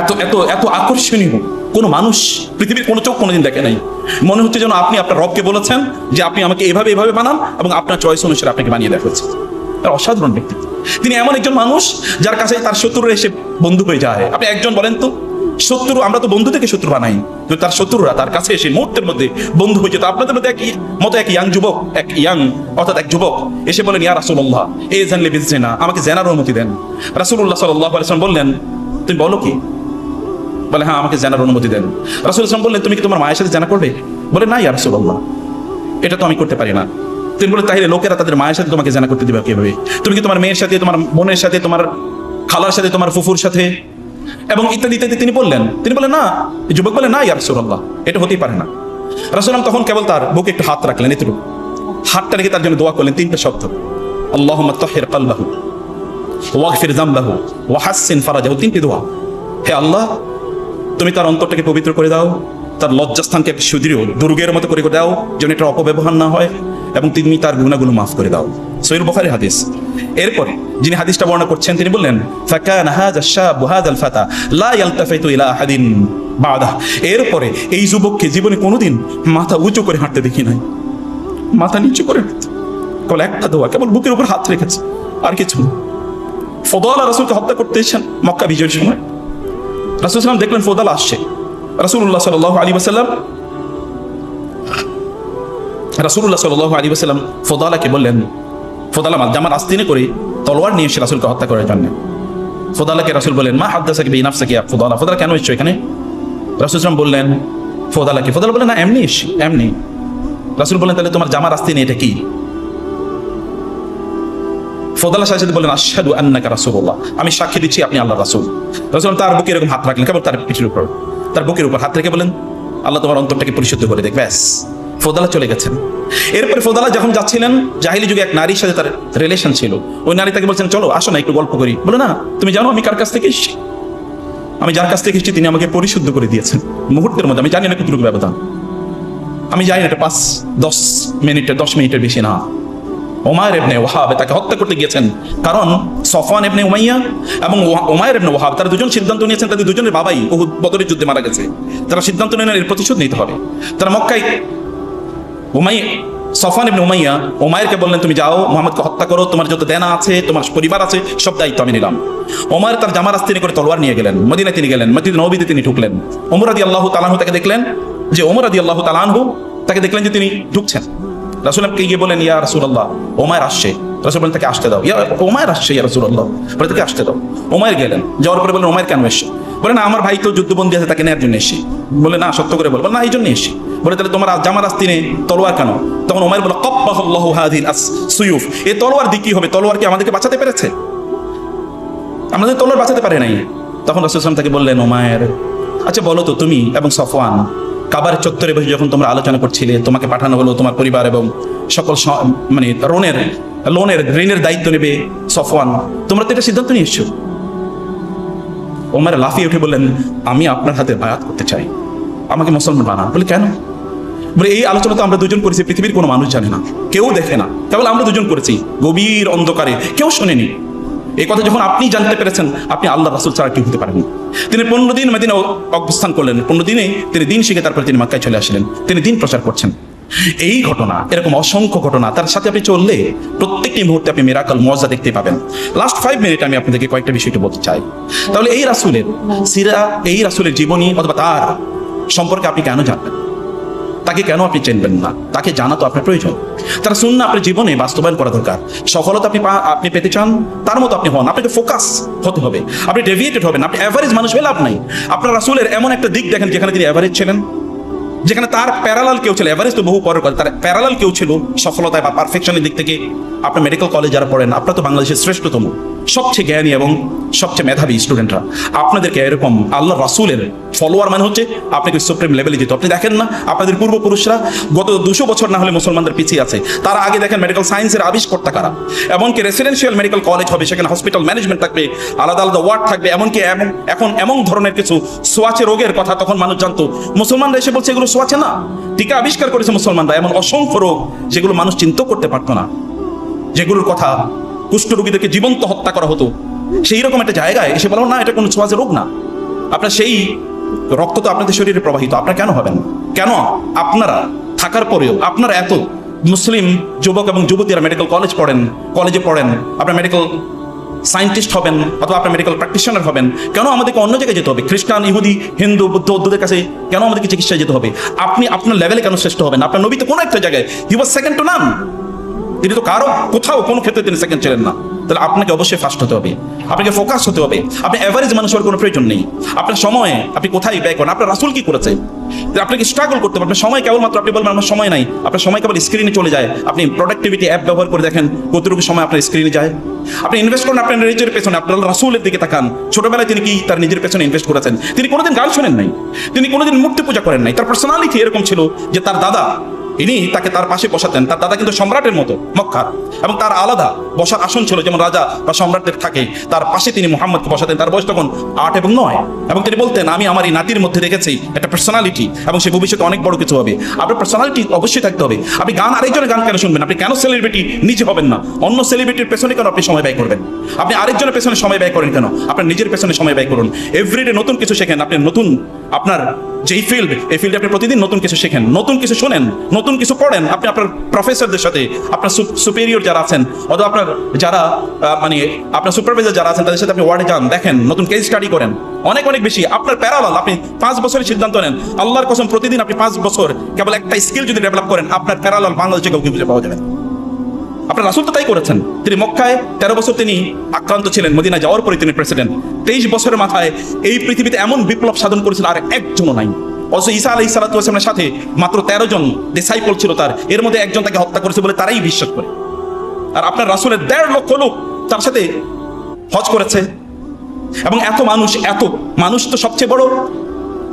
এত এত এত আকর্ষণীয় কোনো মানুষ, পৃথিবীর কোনো চোখ কোনোদিন দেখে নাই। মনে হচ্ছে যেন আপনি আপনার রবকে বলেছেন যে আপনি আমাকে এভাবে এভাবে বানান এবং আপনার চয়েস অনুসারে আপনাকে বানিয়ে দেওয়া হচ্ছে। অসাধারণ ব্যক্তি। তিনি এমন একজন মানুষ যার কাছে তার শত্রুরা এসে বন্ধু হয়ে যায়। আপনি একজন বলেন তো, শত্রু, আমরা তো বন্ধু থেকে শত্রু বানাই, কিন্তু তার শত্রুরা তার কাছে এসে মুহূর্তের মধ্যে বন্ধু হয়ে যেত। আপনাদের মধ্যে এক ইয়াং যুবক, অর্থাৎ এক যুবক এসে বলেন, ইয়া রাসূলুল্লাহ, এই জানলে বেঁচে না, আমাকে জেনার অনুমতি দেন। রাসূলুল্লাহ সাল্লাল্লাহু আলাইহি ওয়াসাল্লাম বললেন, তুমি বলো কি? বলে, হ্যাঁ, আমাকে জেনার অনুমতি দেন। রাসূলুল্লাহ সাল্লাল্লাহু বললেন, তুমি কি তোমার মায়ের সাথে জেনা করবে? বলে, না ইয়া রাসূলুল্লাহ, এটা তো আমি করতে পারি না। তিনি বলে, তাহলে লোকেরা তাদের মায়ের সাথে তোমাকে জেনা করতে দিবে কিভাবে? তুমি কি তোমার মেয়ের সাথে, তোমার বোনের সাথে, তোমার খালার সাথে, তোমার ফুফুর সাথে এবং ইত্যাদি ইত্যাদি তিনি বললেন না। যুবক বলে, না ইয়া রাসূলুল্লাহ, এটা হতেই পারে না। রাসূলুল্লাহ তখন কেবল তার বুকে একটু হাত রাখলেন, এতটুকু হাতটা রেখে তার জন্য দোয়া করলেন, তিনটা শব্দ, আল্লাহুম্মা তাহহির কলবাহু ওয়াগফির যামবাহু ওয়া হাসসিন ফারাজাহু। তিনটি দোয়া। হে আল্লাহ, তুমি তার অন্তরটাকে পবিত্র করে দাও, তার লজ্জাস্থানকে সুদৃঢ় দুর্গের মতো করে দাও যেন এটা অপব্যবহার না হয়, এবং তুমি তার গুনাহগুলো মাফ করে দাও। সহিহ বুখারী হাদিস। এরপর যিনি হাদিসটা বর্ণনা করছেন তিনি বললেন, ফাকানা হাযা শাবু হাযাল ফাতা লা ইয়ালতাফিতু ইলা আহাদিন বাদা। এরপরে এই যুবককে জীবনে কোনোদিন মাথা উঁচু করে হাঁটতে দেখি নাই, মাথা নিচু করে কেবল একটা দোয়া, কেবল বুকের উপর হাত রেখেছে, আর কিছু না। ফদালা রাসূলকে হত্যা করতে এসেছেন মক্কা বিজয়ের সময়। রাসূল সাল্লাল্লাহু দেখলেন ফদালা আসছে। রাসূলুল্লাহ সাল্লাল্লাহু আলাইহি ওয়াসাল্লাম ফদালাকে বললেন, ফদালা জামার আস্তিনে করে তলোয়ার নিয়ে এসে রাসূলকে হত্যা করার জন্য। ফদালাকে রাসূল বললেন, মা হাদ্দাসাকা বিনাফসিকা ইয়া ফদালা, ফদালা কেন এসেছো এখানে? রাসূল সাল্লাল্লাহু বললেন ফদালাকে, ফদালা বললেন, না এমনি এসেছি, এমনি। রাসূল বললেন, তাহলে তোমার জামার আস্তিনে এটা কি? ফদালা সাথে বললেন, আশহাদু আন্নাকা রাসূলুল্লাহ, আমি সাক্ষী দিচ্ছি আপনি আল্লাহর রাসূল। রাসূল তার বুকে এরকম হাত রাখলেন, কেবল তার পিঠের উপর, তার বুকের উপর হাত রেখে বলেন, আল্লাহ তোমার অন্তরটাকে পরিশুদ্ধ করে দেখ। ব্যাস, ফদালা চলে গেছেন। এরপরে ফদালা যখন যাচ্ছিলেন, জাহিলি যুগে এক নারীর সাথে তার রিলেশন ছিল। ওই নারী তাকে বলছেন, চলো আসো না একটু গল্প করি। বলে, না, তুমি জানো আমি কার কাছ থেকে এসেছি? আমি যার কাছ থেকে এসেছি তিনি আমাকে পরিশুদ্ধ করে দিয়েছেন মুহূর্তের মধ্যে। আমি জানি না কতটুকু ব্যবধান, আমি জানি না, এটা 5-10 মিনিটের বেশি না। উমাইর ইবনে ওয়াহাব তাকে হত্যা করতে গিয়েছেন, কারণ সফওয়ান ইবনে উমাইয়া এবং উমাইর ইবনে ওয়াহাব তারা দুজন সিদ্ধান্ত নিয়েছেন, তাদের দুজনের বাবাই উহুদ বদরের যুদ্ধে মারা গেছে। তারা সিদ্ধান্ত নিলেন এর প্রতিশোধ নিতে হবে। তারা মক্কায় সফওয়ান ইবনে উমাইয়া উমাইরকে বললেন, তুমি যাও মুহাম্মদকে হত্যা করো, তোমার যত দেনা আছে, তোমার পরিবার আছে, সব দায়িত্ব আমি নিলাম। উমাইর তার জামার আস্তিনে করে তলোয়ার নিয়ে গেলেন, মদিনায় তিনি গেলেন, মসজিদ নববীতে তিনি ঢুকলেন। ওমর রাদিয়াল্লাহু তাআলা আনহু তাকে দেখলেন যে তিনি ঢুকছেন। রাসূলকে গিয়ে বলেন, ইয়া রাসূলুল্লাহ, উমাইর আসছে। রাসূল বলেন, তাকে আসতে দাও। উমাইর আসছে ইয়া রাসূলুল্লাহ, বলে তাকে আসতে দাও। উমাইর গেলেন, যাওয়ার পরে বলেন, উমাইর কেন এসেছে? বলে, না, আমার ভাই তো যুদ্ধবন্দী আছে, তাকে নেওয়ার জন্য এসেছি। বলে, না, সত্য করে বল। না, এই জন্য এসেছি। বলে, তাহলে তোমার জামার আস্তিনে তলোয়ার কেন? তখন উমাইর বলে, ক্বাব্বাহাল্লাহু হাযিহিল সুয়ুফ, এই তলোয়ার দিয়ে কি হবে? তলোয়ার কি আমাদেরকে বাঁচাতে পেরেছে? আমাদের তলোয়ার বাঁচাতে পারে নাই। তখন রাসূল সাল্লাল্লাহু আলাইহি ওয়াসাল্লাম তাকে বললেন, উমাইর, আচ্ছা বলো তো, তুমি এবং সফওয়ান কাবার চত্বরে বসে যখন তোমরা আলোচনা করছিলে, তোমাকে পাঠানো হলো তোমার পরিবার এবং সকল মানে ঋণের দায়িত্ব নেবে সফওয়ান, তোমরা তো এটা সিদ্ধান্ত নিয়ে এসছো। ওমর লাফিয়ে উঠে বললেন, আমি আপনার হাতে বায়াত করতে চাই, আমাকে মুসলমান বানান। বলে, কেন? বলে, এই আলোচনা তো আমরা দুজন করেছি, পৃথিবীর কোনো মানুষ জানে না, কেউ দেখে না, কেবল আমরা দুজন করেছি, গভীর অন্ধকারে, কেউ শোনেনি। এই কথা যখন আপনি জানতে পেরেছেন, আপনি আল্লাহ রাসূল ছাড়া কেউ হতে পারেন। তিনি 15 দিন মদিনায় অবস্থান করলেন। 15 দিনে তিনি দিন শিখে তারপরে তিনি মক্কায় চলে আসলেন, তিনি দিন প্রচার করছেন। এই ঘটনা, এরকম অসংখ্য ঘটনা, তার সাথে আপনি চললে প্রত্যেকটি মুহূর্তে আপনি মিরাকল মজা দেখতে পাবেন। লাস্ট 5 মিনিট আমি আপনাদেরকে কয়েকটা বিষয় বলতে চাই। তাহলে এই রাসূলের সিরা, এই রাসূলের জীবনী অথবা তার সম্পর্কে আপনি কেন জানবেন? তাকে কেন আপনি চিনবেন না? তাকে জানা তো আপনার প্রয়োজন। তার সুন্নাহ আপনার জীবনে বাস্তবায়ন করা দরকার। সফলতা আপনি পেতে চান, তার মতো আপনি হন। আপনাকে ফোকাস হতে হবে, আপনি ডেভিয়েটেড হবেন। আপনি অ্যাভারেজ মানুষ হয়ে লাভ নাই। আপনার রাসূলের এমন একটা দিক দেখেন যেখানে তিনি অ্যাভারেজ ছিলেন, যেখানে তার প্যারালাল কেউ ছিল। এভারেজ তো বহু পরের কথা, তার প্যারালাল কেউ ছিল সফলতায় বা পারফেকশনের দিক থেকে। আপনার মেডিকেল কলেজ যারা পড়েন, আপনারা তো বাংলাদেশের শ্রেষ্ঠতম, সবচেয়ে জ্ঞানী এবং সবচেয়ে মেধাবী স্টুডেন্টরা। আপনাদেরকে এরকম আল্লাহ রাসূলের ফলোয়ার মানে হচ্ছে আপনাকে সুপ্রিম লেভেলে যেত। আপনি দেখেন না, আপনাদের পূর্বপুরুষরা গত 200 বছর না হলে মুসলমানদের পিছিয়ে আছে। তারা আগে দেখেন মেডিকেল সায়েন্সের আবিষ্কর্তা কারা। এমনকি রেসিডেন্সিয়াল মেডিকেল কলেজ হবে, সেখানে হসপিটাল ম্যানেজমেন্ট থাকবে, আলাদা আলাদা ওয়ার্ড থাকবে। এমনকি এখন এমন ধরনের কিছু সোয়াচে রোগের কথা তখন মানুষ জানতো, মুসলমানরা এসে বলছে এগুলো সোয়াচে না। টিকা আবিষ্কার করেছে মুসলমানরা। এমন অসংখ্য রোগ যেগুলো মানুষ চিন্তাও করতে পারতো না, যেগুলোর কথা কুষ্ঠরোগীদেরকে জীবন্ত হত্যা করা হতো, সেই রকম একটা জায়গায় এসে বলো না এটা কোনো ছোঁয়াচে রোগ না। আপনার সেই রক্ত তো আপনাদের শরীরে প্রবাহিত, আপনারা কেন হবেন? কেন আপনারা থাকার পরেও আপনারা এত মুসলিম যুবক এবং যুবতীরা মেডিকেল কলেজে পড়েন, আপনার মেডিকেল সায়েন্টিস্ট হবেন অথবা আপনার মেডিকেল প্র্যাকটিশনার হবেন, কেন আমাদেরকে অন্য জায়গায় যেতে হবে? খ্রিস্টান, ইহুদি, হিন্দু, বৌদ্ধ, বৌদ্ধদের কাছে কেন আমাদেরকে চিকিৎসায় যেতে হবে? আপনি আপনার লেভেলে কেন শ্রেষ্ঠ হবেন? আপনার নবী তো কোনো একটা জায়গায় হি ওয়াজ সেকেন্ড টু নান, তিনি তো কারো কোথাও কোনো ক্ষেত্রে তিনি সেকেন্ড ছিলেন না। তাহলে আপনাকে অবশ্যই ফার্স্ট হতে হবে, আপনাকে ফোকাস হতে হবে। আপনি অ্যাভারেজ মানুষ হওয়ার কোনো প্রয়োজন নেই। আপনার সময় আপনি কোথায় ব্যয় করেন? আপনার রাসূল কি করেছে? আপনাকে স্ট্রাগল করতে পারবেন। সময় কেবলমাত্র আপনি বলবেন আমার সময় নাই, আপনার সময় কেবল স্ক্রিনে চলে যায়। আপনি প্রোডাক্টিভিটি অ্যাপ ব্যবহার করে দেখেন কতটুকু সময় আপনার স্ক্রিনে যায়। আপনি ইনভেস্ট করেন আপনার নিজের পেছনে, আপনার রাসূলের দিকে তাকান। ছোটবেলায় তিনি কি তার নিজের পেছনে ইনভেস্ট করেছেন? তিনি কোনোদিন গান শোনেন নাই, তিনি কোনোদিন মূর্তি পূজা করেন নাই। তার পার্সোনালিটি এরকম ছিল যে তার দাদা, ইনি তাকে তার পাশে বসাতেন। তার দাদা কিন্তু সম্রাটের মতো মক্কার, এবং তার আলাদা বসার আসন ছিল যেমন রাজা বা সম্রাটদের থাকে। তার পাশে তিনি মুহাম্মদকে বসাতেন। তার বয়স তখন 8 এবং 9, এবং তিনি বলতেন আমি আমার এই নাতির মধ্যে দেখেছি একটা পার্সোনালিটি, এবং সে ভবিষ্যতে অনেক বড় কিছু হবে। আপনার পার্সোনালিটি অবশ্যই থাকতে হবে। আপনি আরেকজনের গান কেন শুনবেন? আপনি কেন সেলিব্রিটি নিজে হবেন না? অন্য সেলিব্রিটির পেছনে কেন আপনি সময় ব্যয় করবেন? আপনি আরেকজনের পেছনে সময় ব্যয় করেন কেন? আপনার নিজের পেছনে সময় ব্যয় করুন। এভরিডে নতুন কিছু শেখেন। আপনি নতুন আপনার যেই ফিল্ড, এই ফিল্ডে আপনি প্রতিদিন নতুন কিছু শেখেন, নতুন কিছু শোনেন, নতুন কিছু পড়েন। আপনি আপনার প্রফেসরদের সাথে, আপনার সুপেরিয়র যারা আছেন অথবা আপনার যারা মানে আপনার সুপারভাইজার যারা আছেন তাদের সাথে আপনি ওয়ার্ডে যান, দেখেন, নতুন কেস স্টাডি করেন। অনেক বেশি আপনার প্যারালাল। আপনি 5 বছরের সিদ্ধান্ত নেন, আল্লাহর কসম প্রতিদিন আপনি 5 বছর কেবল একটা স্কিল যদি ডেভেলপ করেন, আপনার প্যারালাল বাংলাদেশে কাউকে খুঁজে পাওয়া যাবে। আপনার রাসূল তো তাই করেছেন। তিনি মক্কায় 13 বছর তিনি আক্রান্ত ছিলেন, মদিনা যাওয়ার পরে তিনি প্রেসিডেন্ট। 23 বছরের মাথায় এই পৃথিবীতে এমন বিপ্লব সাধন করেছিল আর একজনও নাই। অথচ ঈসা আলাইহিস সালাতু ওয়াস সালামের সাথে মাত্র 13 জন ডিসাইপল ছিল তার, এর মধ্যে একজন তাকে হত্যা করেছে বলে তারাই বিশ্বাস করে। আর আপনার রাসূলের 1.5 লক্ষ লোক তার সাথে হজ করেছে। এবং এত মানুষ তো সবচেয়ে বড়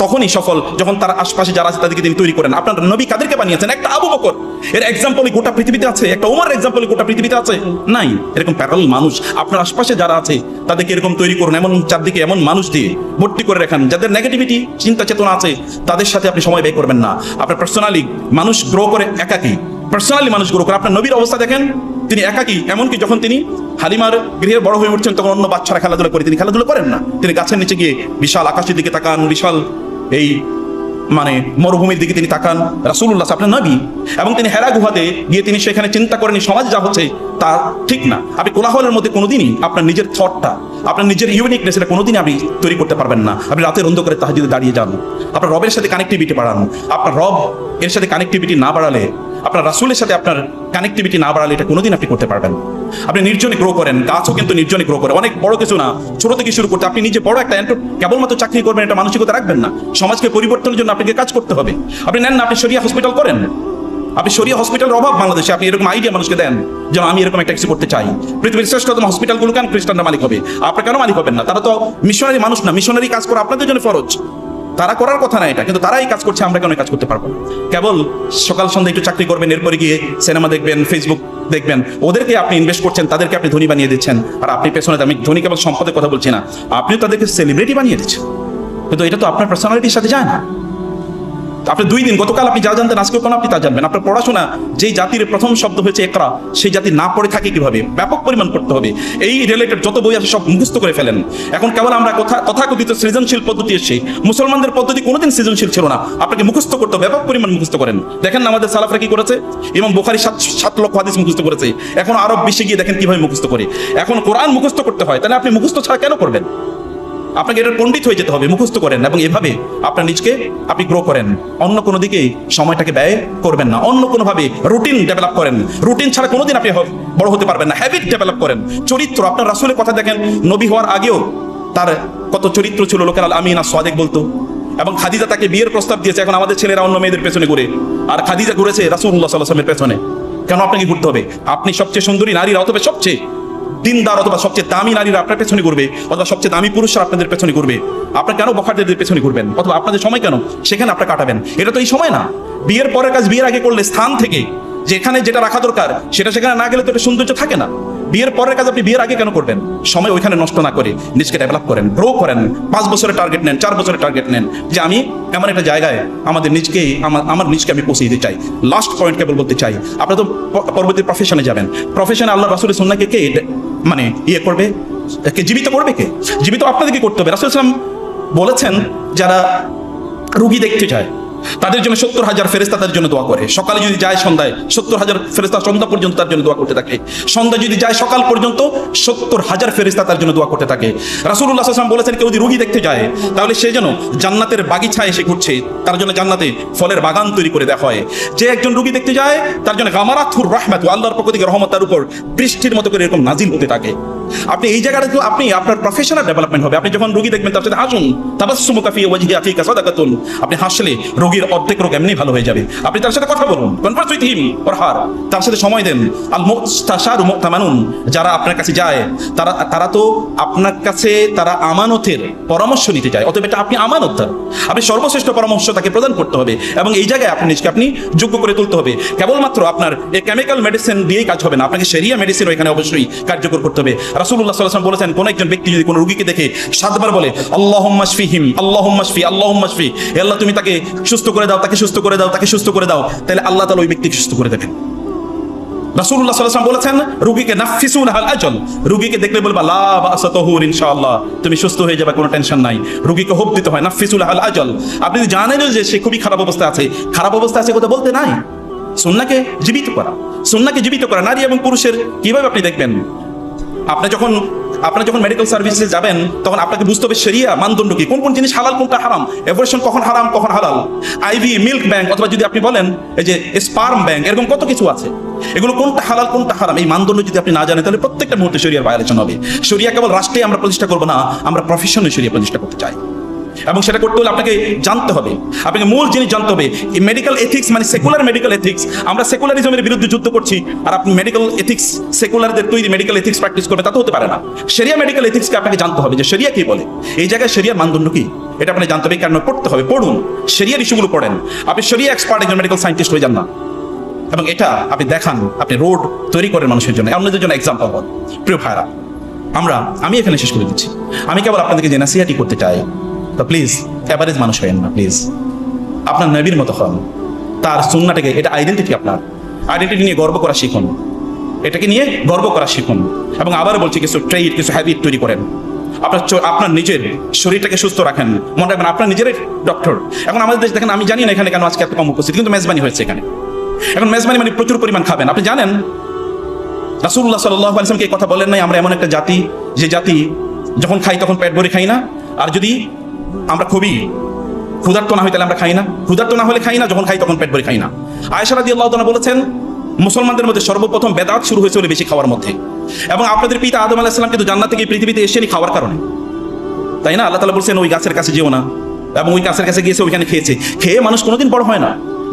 তখনই সফল যখন তার আশপাশে যারা আছে তাদেরকে তিনি তৈরি করেন। আপনার নবী কাদেরকে বানিয়েছেন? একটা আবু বকর এর এক্সাম্পলই গোটা পৃথিবীতে আছে, একটা ওমরের এক্সাম্পলই গোটা পৃথিবীতে আছে? নাই। এরকম প্যারালাল মানুষ আপনার আশপাশে যারা আছে তাদেরকে এরকম তৈরি করুন, এমন চারদিকে এমন মানুষ দিয়ে ভর্তি করে রাখেন যাদের নেগেটিভিটি চিন্তা চেতনা আছে, তাদের সাথে আপনি সময় ব্যয় করবেন না। আপনার পার্সোনালি মানুষ গ্রো করে একাকী, পার্সোনালি মানুষ গ্রো করে। আপনার নবীর অবস্থা দেখেন, তিনি একাকী। এমনকি যখন তিনি হালিমার গৃহে বড় হয়ে উঠছেন তখন অন্য বাচ্চারা খেলাধুলা করে, তিনি খেলাধুলা করেন না। তিনি গাছের নিচে গিয়ে বিশাল আকাশের দিকে তাকান, বিশাল এই মানে মরুভূমির দিকে তিনি তাকান। রাসূলুল্লাহ আপনার নবী, এবং তিনি হেরা গুহাতে গিয়ে তিনি সেখানে চিন্তা করেন সমাজ যা হচ্ছে তা ঠিক না। আপনি কোলাহলের মধ্যে কোনোদিনই আপনার নিজের থটটা, আপনার নিজের ইউনিকনেস এটা কোনোদিনই আপনি তৈরি করতে পারবেন না। আপনি রাতের অন্ধকারে তাহাজ্জুদে দাঁড়িয়ে যান, আপনার রবের সাথে কানেক্টিভিটি বাড়ান। আপনার রব এর সাথে কানেক্টিভিটি না বাড়ালে, আপনার রাসূলের সাথে আপনার কানেক্টিভিটি না বাড়ালে এটা কোনোদিন আপনি করতে পারবেন। আপনি নির্জনে গ্রো করেন, গাছও কিন্তু নির্জনে গ্রো করে। অনেক বড় কিছু না, ছোট থেকে শুরু করতে। আপনি নিজে বড় একটা কেবলমাত্র চাকরি করবেন এটা মানসিকতা রাখবেন না। সমাজকে পরিবর্তনের জন্য আপনাকে কাজ করতে হবে। আপনি নেন না, আপনি শরিয়া হসপিটাল করেন। আপনি শরিয়া হসপিটালের অভাব বাংলাদেশে, আপনি এরকম আইডিয়া মানুষকে দেন যে আমি এরকম একটা কিছু করতে চাই। পৃথিবীর শ্রেষ্ঠতম হসপিটালগুলো কেন খ্রিস্টানরা মালিক হবে? আপনারা কেন মালিক হবেন না? তারা তো মিশনারি মানুষ না, মিশনারি কাজ করা আপনাদের জন্য ফরজ। তারা করার কথা না এটা, কিন্তু তারা এই কাজ করছে, আমরা কেন কাজ করতে পারবো না? কেবল সকাল সন্ধ্যা একটু চাকরি করবেন, এরপরে গিয়ে সিনেমা দেখবেন, ফেসবুক দেখবেন, ওদেরকে আপনি ইনভেস্ট করছেন, তাদেরকে আপনি ধনী বানিয়ে দিচ্ছেন। আর আপনি পেছনে, আমি ধনী কেবল সম্পদের কথা বলছি না, আপনি তাদেরকে সেলিব্রিটি বানিয়ে দিচ্ছেন। কিন্তু এটা তো আপনার পার্সোনালিটির সাথে যায় না। আপনি 2 দিন, গতকাল আপনি যা জানতেন আজকে কোনো আপনি তা জানবেন। আপনার পড়াশোনা, যেই জাতির প্রথম শব্দ হয়েছে ইকরা, সেই জাতি না পড়ে থাকে কিভাবে? ব্যাপক পরিমাণ পড়তে হবে। এই রিলেটেড যত বই আছে সব মুখস্থ করে ফেলেন। এখন কেবল আমরা তথাকথিত সৃজনশীল পদ্ধতি এসেছি, মুসলমানদের পদ্ধতি কোনোদিন সৃজনশীল ছিল না। আপনাকে মুখস্থ করতে হবে, ব্যাপক পরিমাণ মুখস্থ করেন। দেখেন না আমাদের সালাফরা কি করেছে? ইমাম বুখারী 7 লক্ষ হাদিস মুখস্থ করেছে। এখন আরব বিশ্বে গিয়ে দেখেন কিভাবে মুখস্থ করে। এখন কোরআন মুখস্থ করতে হয়, তাহলে আপনি মুখস্থ ছাড়া কেন করবেন? আপনাকে এটার পণ্ডিত হয়ে যেতে হবে। মুখস্থ করেন এবং এভাবে আপনার নিজকে আপনি গ্রো করেন। অন্য কোনো দিকে সময়টাকে ব্যয় করবেন না। অন্য কোনোভাবে রুটিন ডেভেলপ করেন। রুটিন ছাড়া কোনোদিন আপনি বড় হতে পারবেন না। হ্যাবিট ডেভেলপ করেন। চরিত্র, আপনার রাসূলের কথা দেখেন, নবী হওয়ার আগেও তার কত চরিত্র ছিল, লোকের আল আমিন সাদিক বলতো। এবং খাদিজা তাকে বিয়ের প্রস্তাব দিয়েছে। এখন আমাদের ছেলেরা অন্য মেয়েদের পেছনে ঘুরে, আর খাদিজা ঘুরেছে রাসূলুল্লাহ সাল্লাল্লাহু আলাইহি ওয়াসাল্লামের পেছনে। কেন আপনাকে ঘুরতে হবে? আপনি সবচেয়ে সুন্দরী নারীরা অথবা সবচেয়ে দিনদার অথবা সবচেয়ে দামি নারীরা আপনার পেছনে ঘুরবে, অথবা সবচেয়ে দামি পুরুষরা আপনাদের পেছনে ঘুরবে। আপনার কেন বখারদের পেছনে ঘুরবেন? অথবা আপনাদের সময় কেন সেখানে আপনার কাটাবেন? এটা তো এই সময় না। বিয়ের পরের কাজ বিয়ের আগে করলে স্থান থেকে যেখানে যেটা রাখা দরকার সেটা সেখানে না গেলে তো এটা সৌন্দর্য থাকে না। বিয়ের পরের কাজ আপনি বিয়ের আগে কেন করবেন? সময় ওইখানে নষ্ট না করে নিজকে ডেভেলপ করেন, গ্রো করেন। 5 বছরের টার্গেট নেন, 4 বছরের টার্গেট নেন, যে আমি এমন একটা জায়গায় আমার নিজকে আমি পৌঁছে দিতে চাই। লাস্ট পয়েন্ট কেবল বলতে চাই, আপনারা তো পরবর্তী প্রফেশনে যাবেন। প্রফেশনে আল্লাহ রাসূলের সুন্নাহকে কে মানে করবে, কে জীবিত করবে? কে জীবিত? আপনাদেরকে করতে হবে। রাসূল সাল্লাল্লাহু আলাইহি ওয়াসাল্লাম বলেছেন যারা রুগী দেখতে যায় তাদের জন্য 70,000 ফেরেশতা তাদের জন্য দোয়া করে। সকালে যদি যায় সন্ধ্যায় 70,000 ফেরেশতা সন্ধ্যা পর্যন্ত তার জন্য দোয়া করতে থাকে। সন্ধ্যা যদি যায় সকাল পর্যন্ত 70,000 ফেরেশতা তার জন্য দোয়া করতে থাকে। রাসূলুল্লাহ সাল্লাল্লাহু আলাইহি ওয়াসাল্লাম বলেছেন কেউ যদি রুগী দেখতে যায় তাহলে সে যেন জান্নাতের বাগিচায় এসে ঘুরছে, তার জন্য জান্নাতে ফলের বাগান তৈরি করে দেওয়া হয়। যে একজন রুগী দেখতে যায় তার জন্য গামারাতুর রাহমাত, আল্লাহর পক্ষ থেকে রহমত তার উপর বৃষ্টির মতো করে এরকম নাজিল হতে থাকে। আপনি এই জায়গাটা তো আপনি আপনার প্রফেশনাল ডেভেলপমেন্ট হবে। আপনি যখন রোগী দেখবেন তার সাথে হাসুন, তাবাসসুমুকা ফি ওয়াজহি আখিকা সাদাকাতুন। আপনি হাসলে রোগীর অর্ধেক রোগ এমনি ভালো হয়ে যাবে। আপনি তার সাথে কথা বলুন, Converse with him or her, তার সাথে সময় দেন। আল মুস্তাশারু মুতামানুন, যারা আপনার কাছে যায় তারা তো আপনার কাছে তারা আমানতের পরামর্শ নিতে যায়, অতএব এটা আপনি আমানতদার। আপনি সর্বশ্রেষ্ঠ পরামর্শ তাকে প্রদান করতে হবে এবং এই জায়গায় আপনি নিজকে আপনি যোগ্য করে তুলতে হবে। কেবলমাত্র আপনার এই কেমিক্যাল মেডিসিন দিয়েই কাজ হবে না, আপনাকে শরিয়া মেডিসিন এখানে অবশ্যই কার্যকর করতে হবে। রাসূলুল্লাহ সাল্লাল্লাহু আলাইহি ওয়াসাল্লাম বলেছেন কোন একজন ব্যক্তি যদি কোনো রোগীকে দেখে 7 বার বলে আল্লাহুম্মা শফিহিম আল্লাহুম্মা শফি আল্লাহুম্মা শফি, হে আল্লাহ তুমি তাকে সুস্থ করে দাও, তাকে সুস্থ করে দাও, তাকে সুস্থ করে দাও, তাহলে আল্লাহ তাআলা ওই ব্যক্তিকে সুস্থ করে দেবেন। রাসূলুল্লাহ সাল্লাল্লাহু আলাইহি ওয়াসাল্লাম বলেছেন রোগীকে নাফিসুনাল আজল, রোগীকে দেখলে বলবা লা বাসা তাহুর ইনশাআল্লাহ, তুমি সুস্থ হয়ে যাবে, কোনো টেনশন নাই। রোগীকে হোপ দিতে হয় নাফিসুনাল আজল। আপনি জানেন যে সে খুবই খারাপ অবস্থা আছে, খারাপ অবস্থা আছে কথা বলতে নাই, সুন্নাহকে জীবিত করা, সুন্নাহকে জীবিত করা। নারী এবং পুরুষের কিভাবে আপনি দেখবেন, আপনি যখন মেডিকেল সার্ভিসে যাবেন তখন আপনাকে বুঝতে হবে শরিয়া মানদণ্ড কি, কোন কোন জিনিস হালাল কোনটা হারাম, অ্যাবর্শন কখন হারাম কখন হালাল, আইভি মিল্ক ব্যাংক অথবা যদি আপনি বলেন এই যে স্পার্ম ব্যাংক, এরকম কত কিছু আছে, এগুলো কোনটা হালাল কোনটা হারাম এই মানদণ্ড যদি আপনি না জানেন তাহলে প্রত্যেকটা মুহূর্তে শরিয়ার ভায়োলেশন হবে। শরিয়া কেবল রাষ্ট্রে আমরা প্রতিষ্ঠা করবো না, আমরা প্রফেশনে শরিয়া প্রতিষ্ঠা করতে চাই এবং সেটা করতে হলে আপনাকে জানতে হবে, আপনাকে মূল জিনিস জানতে হবে। এই মেডিকেল এথিক্স মানে সেকুলার মেডিকেল এথিক্স, আমরা সেকুলারিজমের বিরুদ্ধে যুদ্ধ করছি আর আপনি মেডিকেল এথিক্স সেকুলারদের তৈরি মেডিকেল এথিক্স প্র্যাকটিস করবে, তা তো হতে পারে না। শরিয়া মেডিকেল এথিক্সকে আপনাকে জানতে হবে যে শরিয়া কি বলে, এই জায়গায় শরিয়ার মানদণ্ড কি, এটা আপনি জানতে হবে। কেন পড়তে হবে, পড়ুন, শরিয়ার ইস্যুগুলো পড়েন। আপনি শরিয়া এক্সপার্ট একজন মেডিকেল সায়েন্টিস্ট হয়ে যান না, এবং এটা আপনি দেখান, আপনি রোড তৈরি করেন মানুষের জন্য, অন্যদের জন্য এক্সাম্পল হন। প্রিয় ভাইরা, আমি এখানে শেষ করে দিচ্ছি। আমি কেবল আপনাদেরকে যে নাসিহাতই করতে চাই, তো প্লিজ অ্যাভারেজ মানুষ হয়েন না, প্লিজ আপনার নবীর মতো হন, তার সুন্নাহটাকে, এটা আইডেন্টিটি, আপনার আইডেন্টিটি নিয়ে গর্ব করা শিখুন, এটাকে নিয়ে গর্ব করা শিখুন। এবং আবার বলছি কিছু ট্রেড কিছু হ্যাবিট তৈরি করেন, আপনার নিজের শরীরটাকে সুস্থ রাখেন। মনে রাখবেন আপনার নিজেরই ডক্টর। এখন আমাদের দেশ দেখেন, আমি জানি না এখানে কেন আজকে এত কম উপস্থিত, কিন্তু মেজবানি হয়েছে এখানে। এখন মেজবানি মানে প্রচুর পরিমাণ খাবেন। আপনি জানেন রাসূলুল্লাহ সাল্লাল্লাহু আলাইহি ওয়াসাল্লাম এই কথা বলেন নাই আমরা এমন একটা জাতি যে জাতি যখন খাই তখন পেট ভরে খাই না, আর যদি আমরা খুবই ক্ষুধার্ত না হই তাহলে আমরা খাই না, ক্ষুধার্ত না হলে খাই না, যখন খাই তখন পেট ভরে খাই না। আয়েশা রাদিয়াল্লাহু তাআলা বলেছেন মুসলমানদের মধ্যে সর্বপ্রথম বেদাত শুরু হয়েছিল বেশি খাওয়ার মধ্যে, এবং আপনাদের পিতা আদম আলাইহিস সালাম কিন্তু জান্নাত থেকে পৃথিবীতে এসেছেন খাওয়ার কারণে, তাই না? আল্লাহ তাআলা বলছেন ওই গাছের কাছে যেও না, এবং ওই গাছের কাছে গিয়েছে, ওইখানে খেয়েছে। খেয়ে মানুষ কোনোদিন বড় হয় না,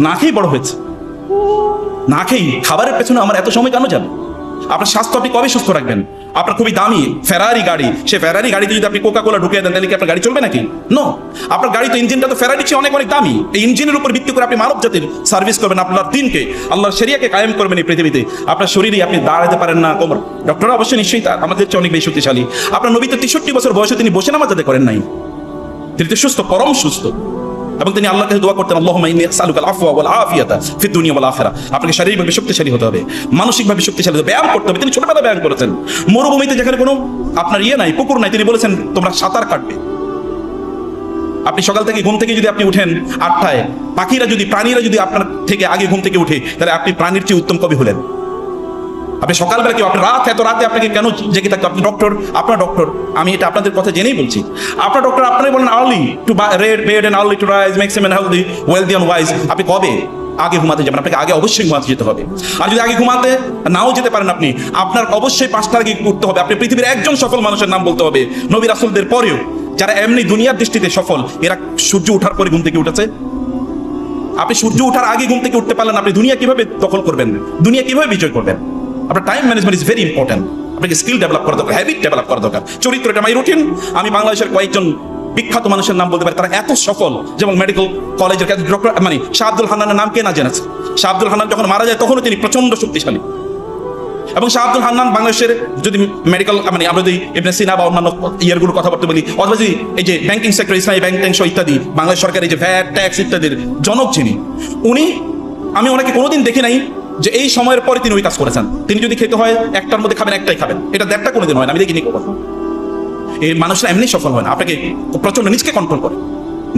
না খেয়েই বড় হয়েছে। না খেয়েই খাবারের পেছনে আমার এত সময় কেন যাবে? আপনার স্বাস্থ্য আপনি কবে সুস্থ রাখবেন? আপনার খুবই দামি ফেরারি গাড়ি, সে ফেরারি গাড়িতে যদি আপনি কোকা কোলা ঢুকিয়ে দেন তাহলে কি আপনার গাড়ি চলবে নাকি? নো, আপনার গাড়ি তো ইঞ্জিনটা তো ফেরারি চেয়ে অনেক অনেক দামি। এই ইঞ্জিনের উপর ভিত্তি করে আপনি মানব জাতির সার্ভিস করবেন, আপনার দিনকে আল্লাহর শরিয়াকে কায়েম করবেন এই পৃথিবীতে। আপনার শরীরে আপনি দাঁড়াতে পারেন না, কোমর, ডক্টররা অবশ্যই নিশ্চয়ই আমাদের চেয়ে অনেক বেশি শক্তিশালী। আপনার নবী তো 63 বছর বয়সে তিনি বসে নামাজ আদায় করেন নাই, তিনি তো সুস্থ, পরম সুস্থ, এবং তিনি আল্লাহর কাছে দোয়া করতেন আল্লাহুম্মা ইন্নী আসআলুকাল আফওয়া ওয়াল আফিয়াতা ফিদ দুনিয়া ওয়াল আখিরা। আপনাকে শারীরিকভাবে শক্তিশালী হতে হবে, মানসিকভাবে শক্তিশালী হতে হবে, ব্যায়াম করতে হবে। তিনি ছোটবেলায় ব্যায়াম করেছেন। মরুভূমিতে যেখানে কোনো আপনার নাই, পুকুর নাই, তিনি বলেছেন তোমরা সাঁতার কাটবে। আপনি সকাল থেকে ঘুম থেকে যদি আপনি উঠেন 8টায়, প্রাণীরা যদি আপনার থেকে আগে ঘুম থেকে উঠে, তাহলে আপনি প্রাণীর চেয়ে উত্তম কবি হলেন। আপনি সকালবেলা কেউ আপনি এত রাতে আপনাকে কেন জেগে থাকতো? আপনি ডক্টর, আপনার ডক্টর, আমি এটা আপনাদের কথা জেনেই বলছি, আপনার ডক্টর আপনারাই বলেন early to bed and early to rise makes him healthy wealthy and wise. আপনি কবে আগে ঘুমাতে যাবেন? আপনাকে আগে অবশ্যই ঘুমাতে যেতে হবে। আর যদি আগে ঘুমাতে নাও যেতে পারেন আপনি, আপনার অবশ্যই 5টার আগে উঠতে হবে। আপনি পৃথিবীর একজন সফল মানুষের নাম বলতে হবে নবী রাসূলদের পরেও, যারা এমনি দুনিয়ার দৃষ্টিতে সফল, এরা সূর্য ওঠার পরে ঘুম থেকে উঠেছে। আপনি সূর্য ওঠার আগে ঘুম থেকে উঠতে পারলেন, আপনি দুনিয়া কিভাবে দখল করবেন, দুনিয়া কিভাবে বিজয় করবেন? আপনার time management is very important. আপনাকে স্কিল ডেভেলপ করা দরকার, হ্যাবিট ডেভেলপ করা দরকার, চরিত্র, এটা মাই রুটিন। আমি বাংলাদেশের কয়েকজন বিখ্যাত মানুষের নাম বলতে পারি, তারা এত সফল, যেমন মেডিকেল কলেজের ডক্টর মানে শাহ আব্দুল হান্নানের নাম কে না জেনেছে? শাহ আব্দুল হান্নান যখন মারা যায় তখনও তিনি প্রচন্ড শক্তিশালী, এবং শাহ আব্দুল হান্নান বাংলাদেশের যদি মেডিকেল মানে আমরা যদি ইবনে সিনা বা অন্যান্য ইয়ারগুলোর কথা বলতে বলি, অথবা যদি এই যে ব্যাংকিং সেক্টর, ইসলামী ব্যাংক ট্যাংক ইত্যাদি, বাংলাদেশ সরকার এই যে ভ্যাট ট্যাক্স ইত্যাদির জনক যিনি, আমি ওনাকে কোনোদিন দেখি নাই যে এই সময়ের পরে তিনি ওই কাজ করেছেন। তিনি যদি খেতে হয় 1টার মধ্যে খাবেন, 1টাই খাবেন, এটা 1.5টা কোনোদিন হয় না, আমি দেখিনি কখনো। এই মানুষরা এমনি সফল হয় না, আপনাকে প্রচন্ড নিজকে কন্ট্রোল করে,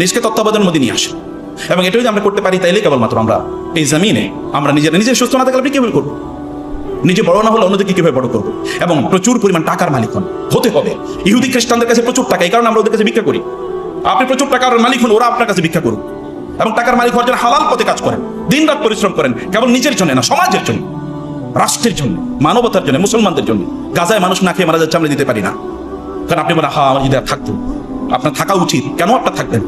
নিজকে তত্ত্বাবধানের মধ্যে নিয়ে আসে। এবং এটা যদি আমরা করতে পারি তাইলে কেবলমাত্র আমরা এই জমিনে আমরা নিজে সুস্থ না থাকলে আপনি কিভাবে করবো, নিজে বড় না হলে অন্যদেরকে কিভাবে বড় করবো, এবং প্রচুর পরিমাণ টাকার মালিক হতে হবে। ইহুদি খ্রিস্টানদের কাছে প্রচুর টাকা, এই কারণে আমরা ওদের কাছে ভিক্ষা করি। আপনি প্রচুর টাকার মালিক হন, ওরা আপনার কাছে ভিক্ষা করুন, এবং টাকার মালিক হওয়ার জন্য হালাল পথে কাজ করেন, দিন রাত পরিশ্রম করেন, কেবল নিজের জন্য না, সমাজের জন্য, রাষ্ট্রের জন্য, মানবতার জন্য, মুসলমানদের জন্য। গাজায় মানুষ না খেয়ে মারা যাচ্ছে, আমরা দিতে পারি না। কারণ আপনি বলেন, হ্যাঁ আমার যদি থাকতো, আপনার থাকা উচিত। কেন আপনার থাকবেন?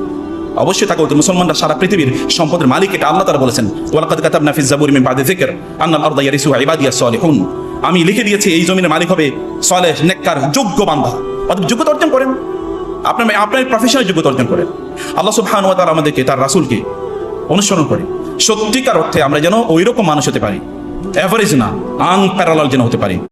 অবশ্যই থাকা উচিত। মুসলমানরা সারা পৃথিবীর সম্পদের মালিক, এটা আল্লাহ তাআলা বলেছেন, ওয়ালাকাদ কাতাবনা ফিজ জাবুরি মিন বাদি যিকর আন্নাল আরদা ইয়ারিসুহা ইবাদিয়াস সালিহুন। আমি লিখে দিয়েছি এই জমিনের মালিক হবে সালেহ, নেককার, যোগ্য বান্দা। অতএব যোগ্যতা অর্জন করেন, আপনার প্রফেশনাল যোগ্যতা অর্জন করেন। আল্লাহ সুবহানাহু ওয়া তাআলা আমাদেরকে, তার রাসূলকে অনুসরণ করে সত্যিকার অর্থে আমরা যেন ওই রকম মানুষ হতে পারি, এভারেজ না, আনপ্যারালাল যেন হতে পারি।